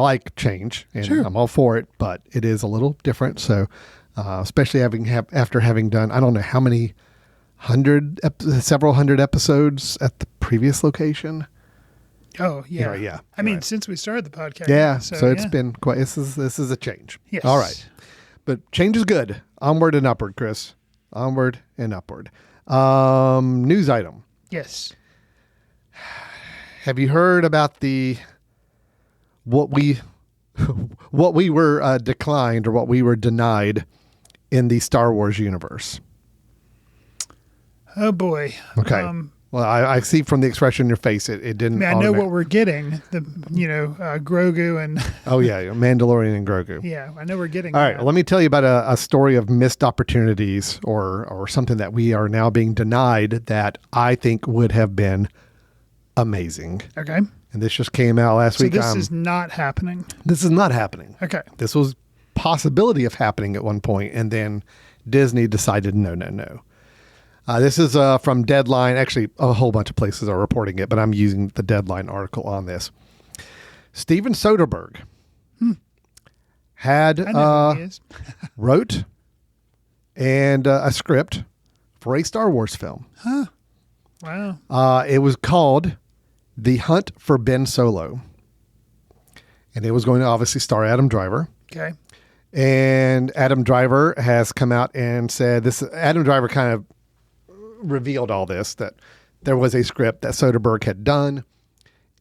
like change, and Sure. I'm all for it, but it is a little different. So, especially after having done, I don't know how many several hundred episodes at the previous location. Oh yeah, yeah. I mean, since we started the podcast. Yeah, so it's been quite. This is a change. Yes. All right, but change is good. Onward and upward, Chris. Onward and upward. News item. Yes. Have you heard about what we were declined or what we were denied in the Star Wars universe? Oh boy. Okay. Well, I see from the expression in your face, it didn't. I know what we're getting. Grogu and. Oh yeah, Mandalorian and Grogu. Yeah, I know we're getting. All right, that. well, let me tell you about a story of missed opportunities or something that we are now being denied that I think would have been amazing. Okay. And this just came out last week. So this is not happening. This is not happening. Okay. This was possibility of happening at one point, and then Disney decided no. This is from Deadline. Actually, a whole bunch of places are reporting it, but I'm using the Deadline article on this. Steven Soderbergh had I know who he is. wrote and a script for a Star Wars film. Wow. It was called The Hunt for Ben Solo, and it was going to obviously star Adam Driver. Okay. And Adam Driver has come out and said this. Adam Driver kind of revealed all this, that there was a script that Soderbergh had done.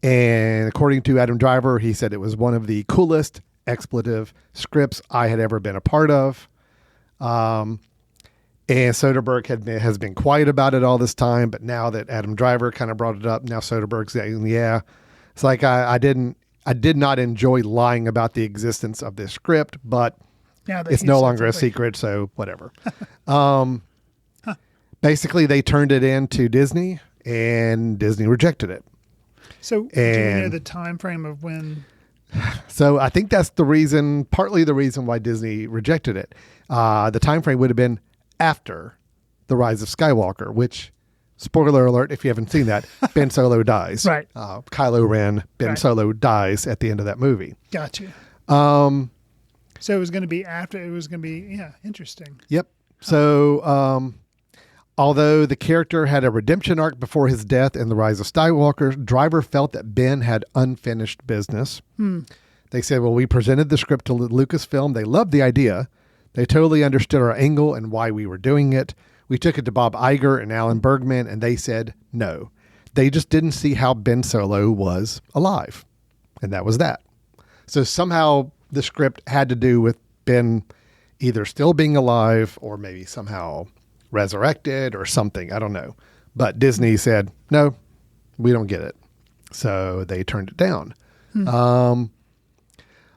And according to Adam Driver, he said it was one of the coolest expletive scripts I had ever been a part of. And Soderbergh has been quiet about it all this time, but now that Adam Driver kind of brought it up, now Soderbergh's saying, yeah, it's like I did not enjoy lying about the existence of this script, but it's no longer a secret, so whatever. Basically, they turned it in to Disney, and Disney rejected it. So do you know the time frame of when? So I think that's partly the reason why Disney rejected it. The time frame would have been after The Rise of Skywalker, which, spoiler alert, if you haven't seen that, Ben Solo dies. Right. Kylo Ren, Ben Solo dies at the end of that movie. Gotcha. So it was going to be after. It was going to be, interesting. Yep. So although the character had a redemption arc before his death in The Rise of Skywalker, Driver felt that Ben had unfinished business. They said, well, we presented the script to Lucasfilm. They loved the idea. They totally understood our angle and why we were doing it. We took it to Bob Iger and Alan Bergman, and they said no. They just didn't see how Ben Solo was alive. And that was that. So somehow the script had to do with Ben either still being alive or maybe somehow resurrected or something. I don't know. But Disney said, no, we don't get it. So they turned it down.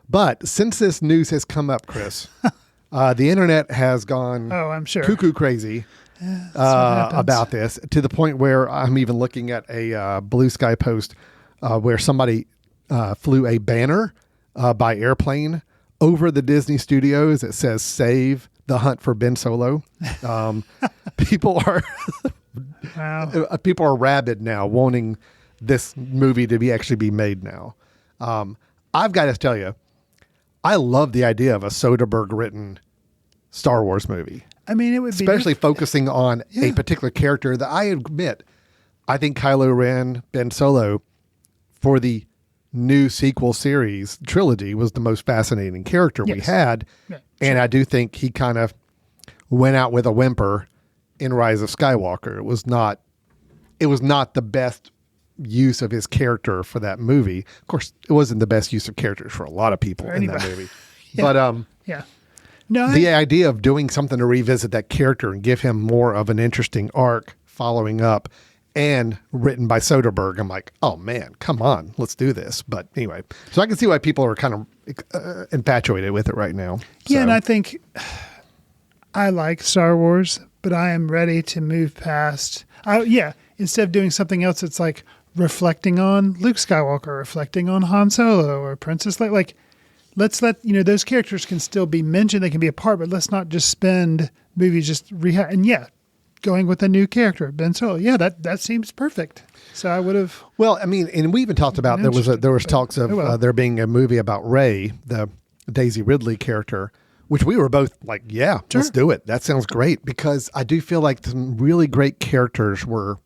But since this news has come up, Chris, the internet has gone I'm sure. cuckoo crazy about this, to the point where I'm even looking at a Blue Sky post where somebody flew a banner by airplane over the Disney studios. It says, "Save the hunt for Ben Solo." People are rabid now, wanting this movie to be made now. I've got to tell you, I love the idea of a Soderbergh written Star Wars movie. I mean, it would be especially focusing on a particular character that I admit, I think Kylo Ren, Ben Solo, for the new sequel series trilogy, was the most fascinating character we had. Yeah, and I do think he kind of went out with a whimper in Rise of Skywalker. It was not the best use of his character for that movie. Of course, it wasn't the best use of characters for a lot of people in that movie. But the idea of doing something to revisit that character and give him more of an interesting arc following up, and written by Soderbergh, I'm like, oh man, come on, let's do this. But anyway, so I can see why people are kind of infatuated with it right now. Yeah, and I think I like Star Wars, but I am ready to move past. Instead of doing something else, it's like reflecting on Luke Skywalker, reflecting on Han Solo or Princess Leia. Like, let's let those characters can still be mentioned, they can be a part, but let's not just spend movies just going with a new character, Ben Solo. Yeah, that seems perfect. So I would have. Well, I mean, and we even talked about there was talks of there being a movie about Rey, the Daisy Ridley character, which we were both like, yeah, let's do it. That sounds great, because I do feel like some really great characters were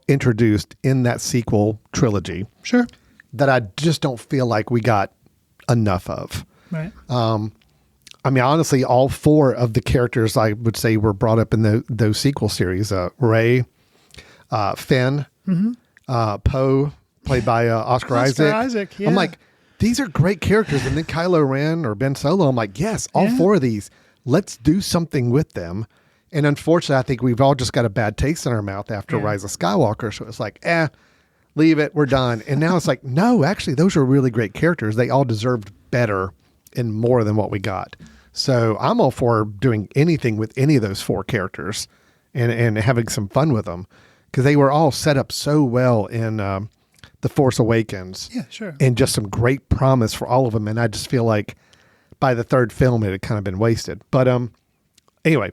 introduced in that sequel trilogy. Sure. That I just don't feel like we got enough of. Right. I mean, honestly, all four of the characters I would say were brought up in those sequel series: Rey, Finn, Poe, played by Oscar Isaac. Yeah. I'm like, these are great characters. And then Kylo Ren or Ben Solo, I'm like, yes, all four of these. Let's do something with them. And unfortunately, I think we've all just got a bad taste in our mouth after Rise of Skywalker. So it's like, leave it, we're done. And now it's like, no, actually, those are really great characters. They all deserved better and more than what we got. So I'm all for doing anything with any of those four characters and having some fun with them, because they were all set up so well in The Force Awakens. Yeah, sure. And just some great promise for all of them. And I just feel like by the third film, it had kind of been wasted. But anyway,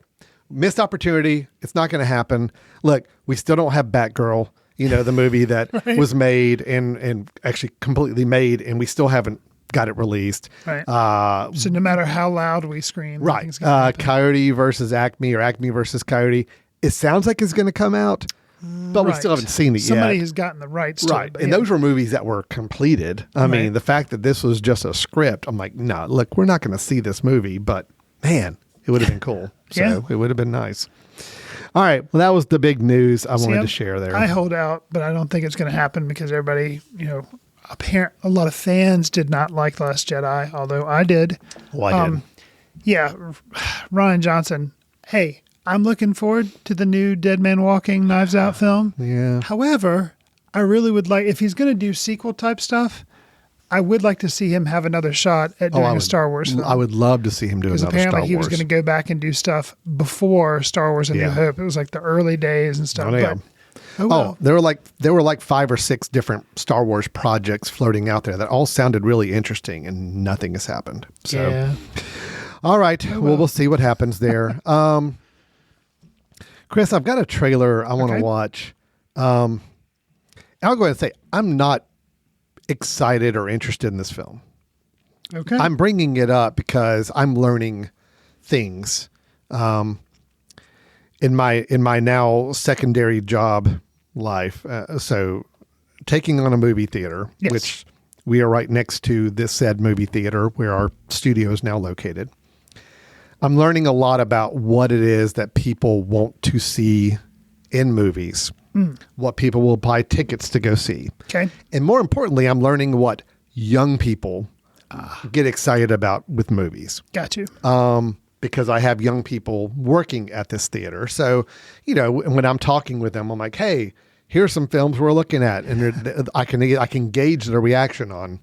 missed opportunity. It's not going to happen. Look, we still don't have Batgirl, the movie that was made and actually completely made, and we still haven't got it released. Right. So no matter how loud we scream, right. Coyote versus Acme, or Acme versus Coyote, it sounds like it's going to come out. but we still haven't seen it Somebody yet. has gotten the rights to Right. it. but And yeah. those were movies that were completed. I mean, the fact that this was just a script, I'm like, no, look, we're not going to see this movie, but man, it would have been cool. So Yeah. it would have been nice. All right. Well, that was the big news I wanted to share there. I hold out, but I don't think it's going to happen because everybody, a lot of fans did not like The Last Jedi, although I did. Well, I did. Yeah, Ryan Johnson. Hey, I'm looking forward to the new Dead Man Walking Knives Out film. Yeah. However, I really would like, if he's going to do sequel type stuff, I would like to see him have another shot at doing a Star Wars film. I would love to see him do another Star Wars. Because apparently he was going to go back and do stuff before Star Wars A New Hope. It was like the early days and stuff. There were like 5 or 6 different Star Wars projects floating out there that all sounded really interesting, and nothing has happened. So, yeah. All right. Well, we'll see what happens there. Chris, I've got a trailer I want to watch. I'll go ahead and say I'm not excited or interested in this film. Okay. I'm bringing it up because I'm learning things in my now secondary job life. So taking on a movie theater, which we are right next to this said movie theater where our studio is now located. I'm learning a lot about what it is that people want to see in movies, what people will buy tickets to go see. Okay. And more importantly, I'm learning what young people get excited about with movies. Got you. Because I have young people working at this theater. So, when I'm talking with them, I'm like, hey, here's some films we're looking at. And I can gauge their reaction on,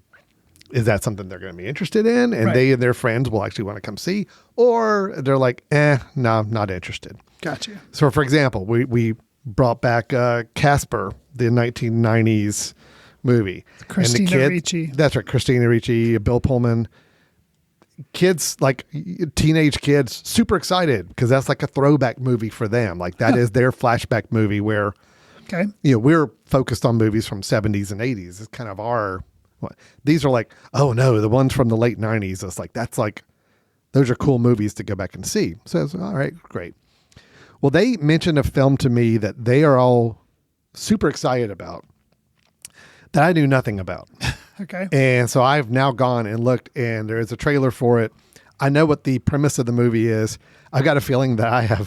is that something they're going to be interested in? And they and their friends will actually want to come see. Or they're like, no, not interested. Got you. So, for example, we brought back Casper, the 1990s movie. Christina Ricci. That's right. Christina Ricci, Bill Pullman. Kids, like teenage kids, super excited because that's like a throwback movie for them. Like that is their flashback movie where, we're focused on movies from 70s and 80s. It's kind of these are like, oh no, the ones from the late 90s. It's like, those are cool movies to go back and see. So it's all right, great. Well, they mentioned a film to me that they are all super excited about that I knew nothing about. Okay. And so I've now gone and looked, and there is a trailer for it. I know what the premise of the movie is. I've got a feeling that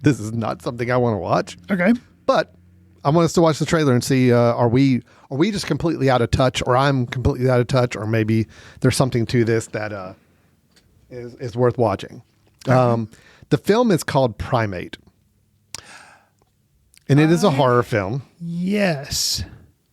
this is not something I want to watch. Okay. But I want us to watch the trailer and see, are we just completely out of touch, or I'm completely out of touch, or maybe there's something to this that is worth watching. Okay. The film is called Primate. And it is a horror film. Yes.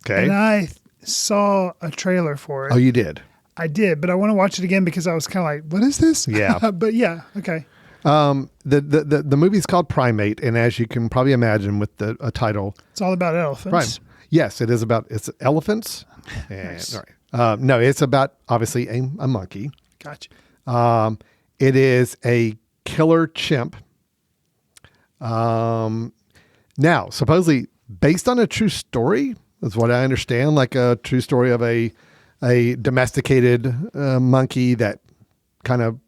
Okay. And I saw a trailer for it. Oh, you did? I did, but I want to watch it again because I was kind of like, what is this? Yeah. But yeah, okay. The movie's called Primate, and as you can probably imagine with the title, it's all about elephants. Right. Yes, it is it's elephants. And, Nice. all right. No, it's about obviously a monkey. Gotcha. It is a killer chimp. Now, supposedly based on a true story, is what I understand, like a true story of a domesticated monkey that kind of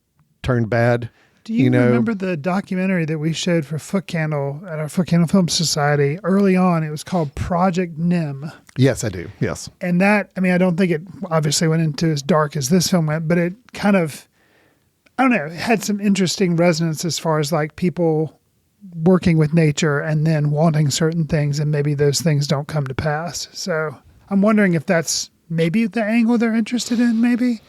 turned bad. Do you remember the documentary that we showed for Foot Candle at our Foot Candle Film Society early on? It was called Project Nim. Yes, I do. Yes. And that, I don't think it obviously went into as dark as this film went, but it kind of, I don't know, it had some interesting resonance as far as like people working with nature and then wanting certain things, and maybe those things don't come to pass. So I'm wondering if that's maybe the angle they're interested in, maybe.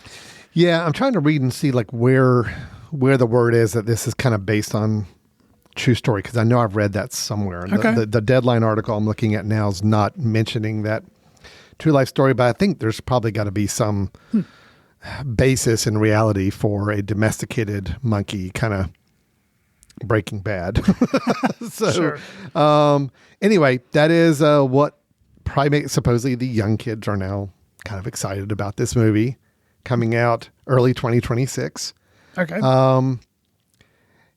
Yeah, I'm trying to read and see like where the word is that this is kind of based on true story, because I know I've read that somewhere. Okay. The Deadline article I'm looking at now is not mentioning that true life story, but I think there's probably got to be some basis in reality for a domesticated monkey kind of Breaking Bad. So, Sure. Anyway, that is what Primate, supposedly the young kids are now kind of excited about this movie coming out early 2026. Okay.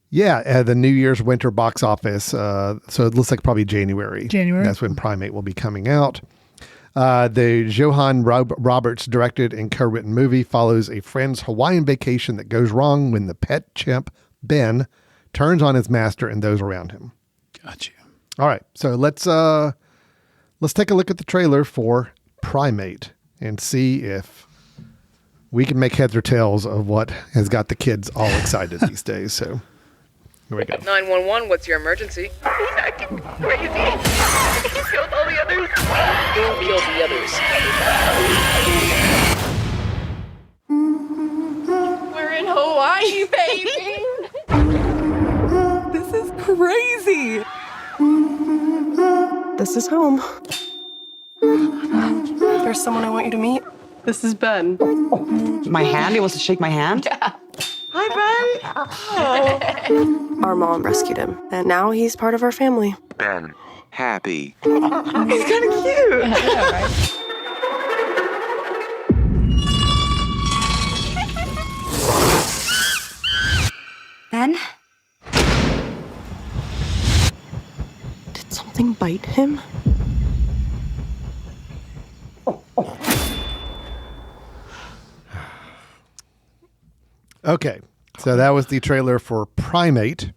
Yeah, the New Year's winter box office. So it looks like probably January. That's when Primate will be coming out. The Johan Roberts directed and co-written movie follows a friend's Hawaiian vacation that goes wrong when the pet chimp, Ben, turns on his master and those around him. Got you. All right, so let's take a look at the trailer for Primate and see if we can make heads or tails of what has got the kids all excited these days. So here we go. 911, what's your emergency? He's acting crazy. He killed all the others. Who killed the others? We're in Hawaii, baby. This is crazy. This is home. There's someone I want you to meet. This is Ben. My hand? He wants to shake my hand? Yeah. Hi, Ben. Our mom rescued him, and now he's part of our family. Ben, happy. He's kind of cute. Yeah, right? Ben? Did something bite him? Okay, so that was the trailer for Primate.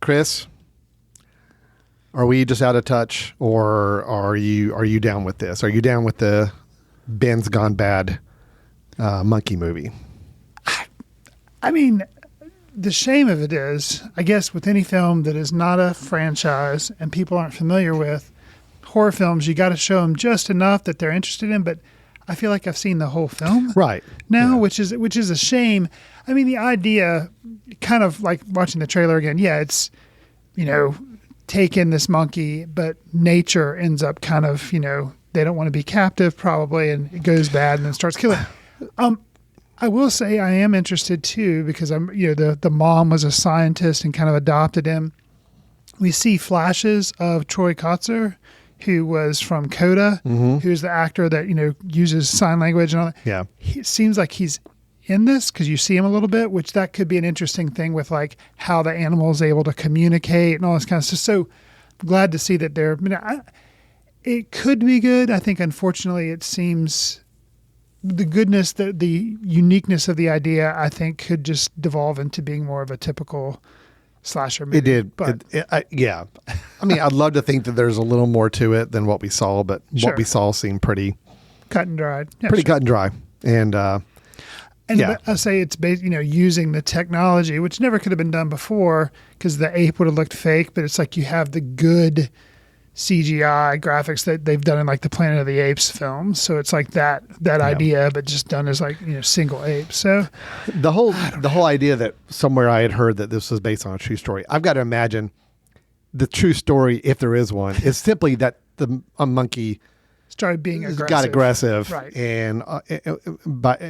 Chris, are we just out of touch, or are you down with this? Are you down with the Ben's Gone Bad monkey movie? I mean, the shame of it is, I guess, with any film that is not a franchise and people aren't familiar with, horror films, you got to show them just enough that they're interested in, but I feel like I've seen the whole film Right. now, Yeah. which is a shame. I mean, the idea, kind of like watching the trailer again, yeah, it's, take in this monkey, but nature ends up kind of, they don't want to be captive probably, and it goes bad and then starts killing. I will say I am interested too, because the mom was a scientist and kind of adopted him. We see flashes of Troy Kotzer, who was from Coda, who's the actor that, uses sign language and all that. Yeah. It seems like he's in this because you see him a little bit, which that could be an interesting thing with like how the animal is able to communicate and all this kind of stuff. So I'm glad to see that they're, it could be good. I think, unfortunately, it seems the goodness, the uniqueness of the idea, I think could just devolve into being more of a typical slasher movie. It did. But Yeah. I mean, I'd love to think that there's a little more to it than what we saw, but Sure. what we saw seemed pretty cut and dried. Yeah, pretty sure. cut and dry. And yeah. I say it's using the technology, which never could have been done before because the ape would have looked fake, but it's like you have the good CGI graphics that they've done in like the Planet of the Apes films. So it's like that idea, but just done as like, single ape. So the whole idea that somewhere I had heard that this was based on a true story. I've got to imagine the true story, if there is one, is simply that a monkey started being aggressive. got aggressive, right? And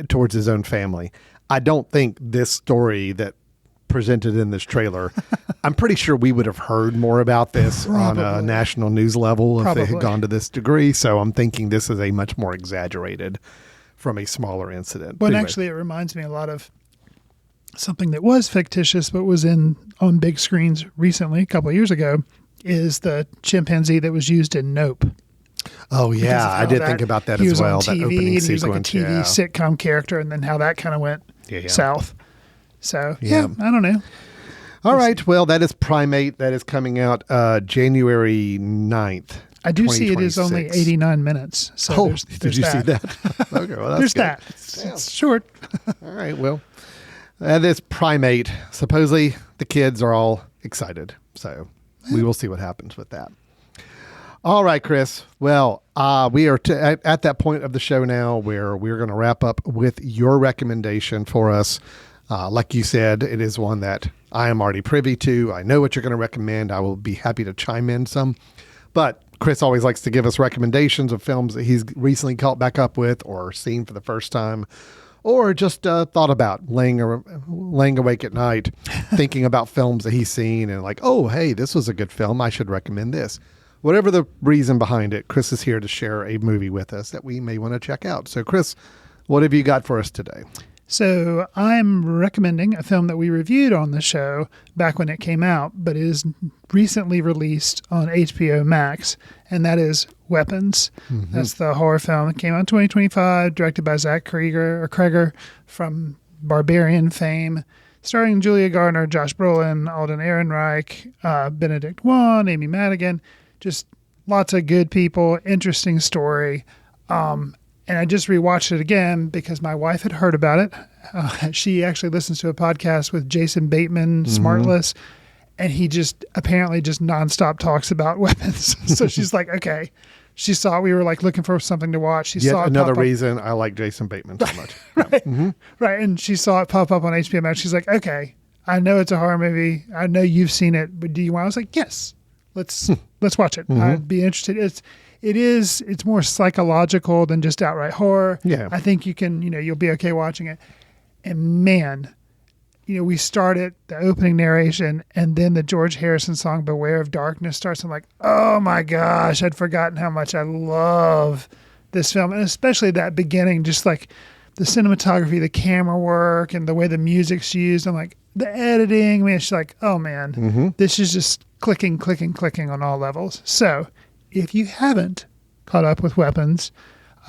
towards his own family. I don't think this story that presented in this trailer, I'm pretty sure we would have heard more about this on a national news level if they had gone to this degree. So I'm thinking this is a much more exaggerated from a smaller incident. But anyway. actually, it reminds me a lot of something that was fictitious but was on big screens recently, a couple of years ago, is the chimpanzee that was used in Nope. Oh yeah, I did think about that he as was well. On that TV, opening and sequence, he was like a TV sitcom character, and then how that kind of went south. So yeah, I don't know. All right, well, that is Primate. That is coming out January 9th. I do see it is only 89 minutes. So there's did you see that? Okay, well, that's there's good. that. It's short. All right, well, that is Primate. Supposedly the kids are all excited, so we will see what happens with that. All right, Chris. Well, we are at that point of the show now where we're going to wrap up with your recommendation for us. Like you said, it is one that I am already privy to. I know what you're going to recommend. I will be happy to chime in some. But Chris always likes to give us recommendations of films that he's recently caught back up with or seen for the first time, or just thought about laying awake at night thinking about films that he's seen and like, oh, hey, this was a good film. I should recommend this. Whatever the reason behind it, Chris is here to share a movie with us that we may want to check out. So, Chris, what have you got for us today? So I'm recommending a film that we reviewed on the show back when it came out, but is recently released on HBO Max, and that is Weapons. Mm-hmm. That's the horror film that came out in 2025, directed by Zach Kreger from Barbarian fame, starring Julia Garner, Josh Brolin, Alden Ehrenreich, Benedict Wong, Amy Madigan, just lots of good people, interesting story. And I just rewatched it again because my wife had heard about it. She actually listens to a podcast with Jason Bateman, Smartless, and he just apparently just nonstop talks about weapons. So she's like, okay. She saw we were like looking for something to watch. She saw it another pop up. reason I like Jason Bateman so much. Right. Right. And she saw it pop up on HBO Max. She's like, okay, I know it's a horror movie. I know you've seen it, but do you want? I was like, yes, let's watch it. I'd be interested. It's more psychological than just outright horror. Yeah. I think you'll be okay watching it. And man, we start at the opening narration and then the George Harrison song, Beware of Darkness, starts. I'm like, oh my gosh, I'd forgotten how much I love this film. And especially that beginning, just like the cinematography, the camera work, and the way the music's used. I'm like, the editing, man, it's like, oh man, this is just clicking on all levels. So if you haven't caught up with Weapons,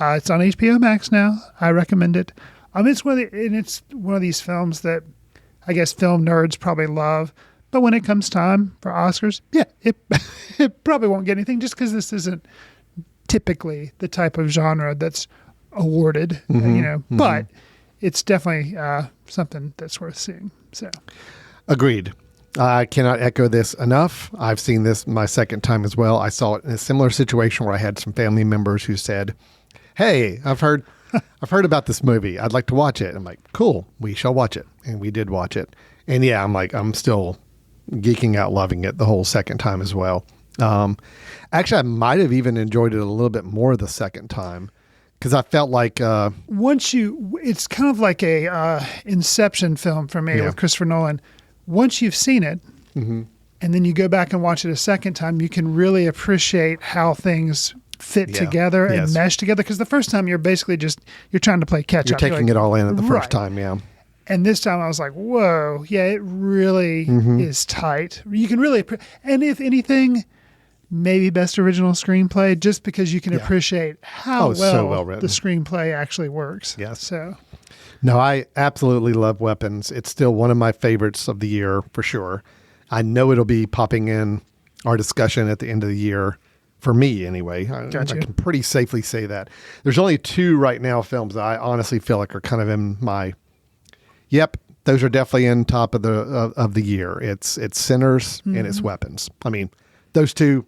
it's on HBO Max now. I recommend it. It's one of these films that I guess film nerds probably love, but when it comes time for Oscars, it probably won't get anything just because this isn't typically the type of genre that's awarded, but it's definitely something that's worth seeing. So, agreed. I cannot echo this enough. I've seen this my second time as well. I saw it in a similar situation where I had some family members who said, "Hey, I've heard about this movie. I'd like to watch it." I'm like, cool, we shall watch it. And we did watch it. And yeah, I'm still geeking out, loving it the whole second time as well. Actually, I might have even enjoyed it a little bit more the second time because I felt like it's kind of like a Inception film for me with Christopher Nolan. Once you've seen it and then you go back and watch it a second time, you can really appreciate how things fit together and mesh together. Because the first time you're basically you're trying to play catch up. You're taking it all in at the first time, yeah. And this time I was like, whoa, yeah, it really is tight. You can really, and if anything, maybe best original screenplay, just because you can appreciate how well the screenplay actually works. Yes. So. No, I absolutely love Weapons. It's still one of my favorites of the year for sure. I know it'll be popping in our discussion at the end of the year. For me, anyway. I can pretty safely say that. There's only two right now films that I honestly feel like are kind of in my... Yep, those are definitely in top of the year. It's Sinners and it's Weapons. I mean, those two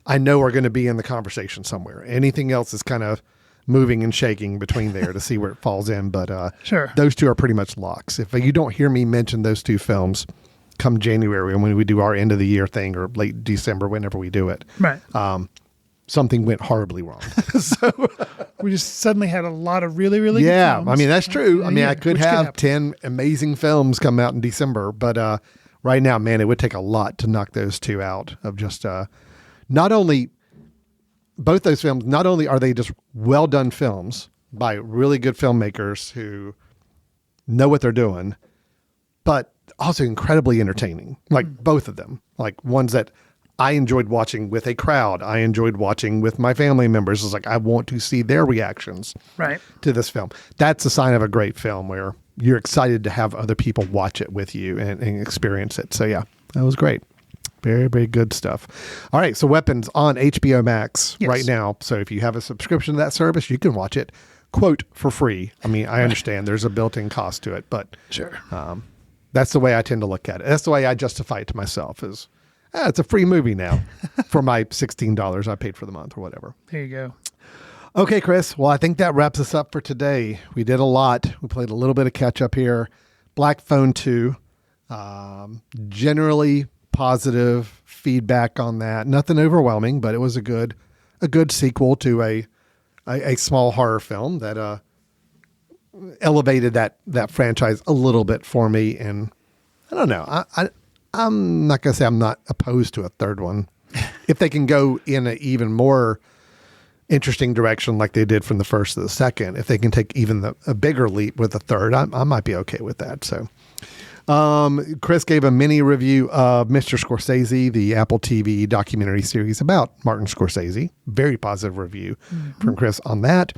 I know are going to be in the conversation somewhere. Anything else is kind of moving and shaking between there to see where it falls in. But sure, those two are pretty much locks. If you don't hear me mention those two films come January when we do our end of the year thing or late December, whenever we do it, right? Something went horribly wrong. So we just suddenly had a lot of really, really good films. I mean, that's true. I mean, I could have 10 amazing films come out in December, but right now, man, it would take a lot to knock those two out of just not only both those films, not only are they just well done films by really good filmmakers who know what they're doing, but also incredibly entertaining, like both of them, like ones that I enjoyed watching with a crowd. I enjoyed watching with my family members. It's like, I want to see their reactions to this film. That's a sign of a great film where you're excited to have other people watch it with you and experience it. So yeah, that was great. Very, very good stuff. All right. So Weapons on HBO Max right now. So if you have a subscription to that service, you can watch it, quote, for free. I mean, I understand there's a built-in cost to it, but sure. That's the way I tend to look at it. That's the way I justify it to myself is, it's a free movie now for my $16 I paid for the month or whatever. There you go. Okay, Chris. Well, I think that wraps us up for today. We did a lot. We played a little bit of catch up here. Black Phone 2. Generally positive feedback on that. Nothing overwhelming, but it was a good sequel to a small horror film that elevated that franchise a little bit for me. And I don't know. I'm not going to say I'm not opposed to a third one. If they can go in an even more interesting direction like they did from the first to the second, if they can take even a bigger leap with the third, I might be okay with that. So Chris gave a mini review of Mr. Scorsese, the Apple TV documentary series about Martin Scorsese. Very positive review from Chris on that.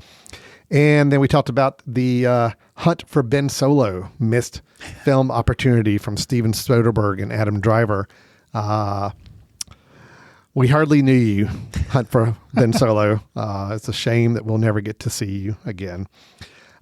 And then we talked about the Hunt for Ben Solo, missed film opportunity from Steven Soderbergh and Adam Driver. We hardly knew you, Hunt for Ben Solo. It's a shame that we'll never get to see you again.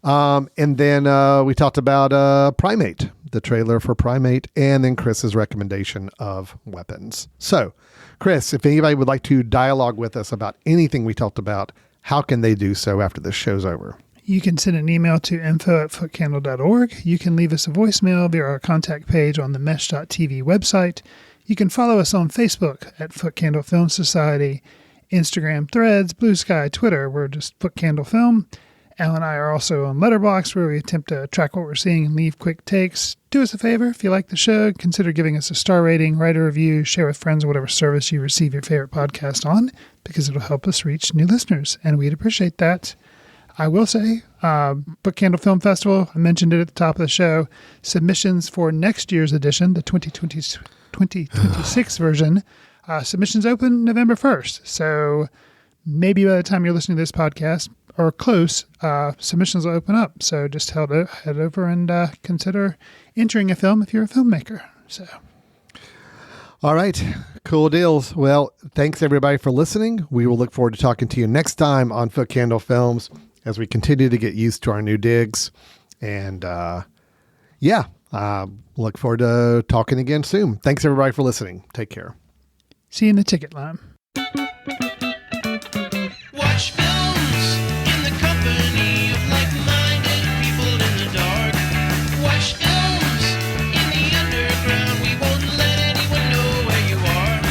And then we talked about Primate, the trailer for Primate, and then Chris's recommendation of Weapons. So, Chris, if anybody would like to dialogue with us about anything we talked about, how can they do so after this show's over? You can send an email to info@footcandle.org. You can leave us a voicemail via our contact page on the mesh.tv website. You can follow us on Facebook at Foot Candle Film Society, Instagram, Threads, Blue Sky, Twitter. We're just Foot Candle Film. Al and I are also on Letterboxd, where we attempt to track what we're seeing and leave quick takes. Do us a favor, if you like the show, consider giving us a star rating, write a review, share with friends whatever service you receive your favorite podcast on, because it'll help us reach new listeners, and we'd appreciate that. I will say, Book Candle Film Festival, I mentioned it at the top of the show, submissions for next year's edition, the 2026 version, submissions open November 1st. So maybe by the time you're listening to this podcast, or close, submissions will open up. So just head over and consider entering a film if you're a filmmaker. So, all right, cool deals. Well, thanks everybody for listening. We will look forward to talking to you next time on Foot Candle Films as we continue to get used to our new digs. And look forward to talking again soon. Thanks everybody for listening. Take care. See you in the ticket line. Watch films in the company of like-minded people in the dark. Watch films in the underground. We won't let anyone know where you are.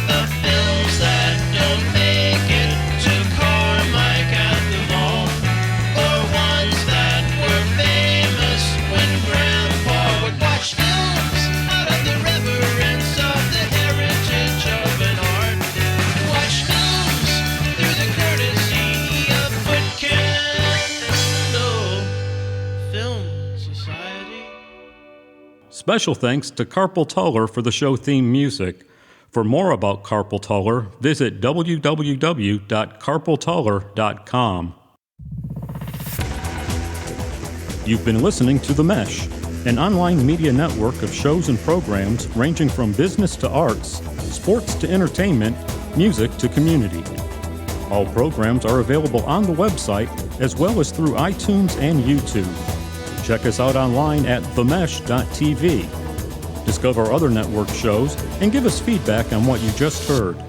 The films that don't make it to Carmike at the mall, or ones that were famous when Grandpa would watch films out of the reverence of the heritage of an art. Watch films through the courtesy of Foot Candle Film Society. Special thanks to Carpal Tuller for the show theme music. For more about Carpal Tuller, visit www.carpaltuller.com. You've been listening to The Mesh, an online media network of shows and programs ranging from business to arts, sports to entertainment, music to community. All programs are available on the website as well as through iTunes and YouTube. Check us out online at themesh.tv. Discover other network shows and give us feedback on what you just heard.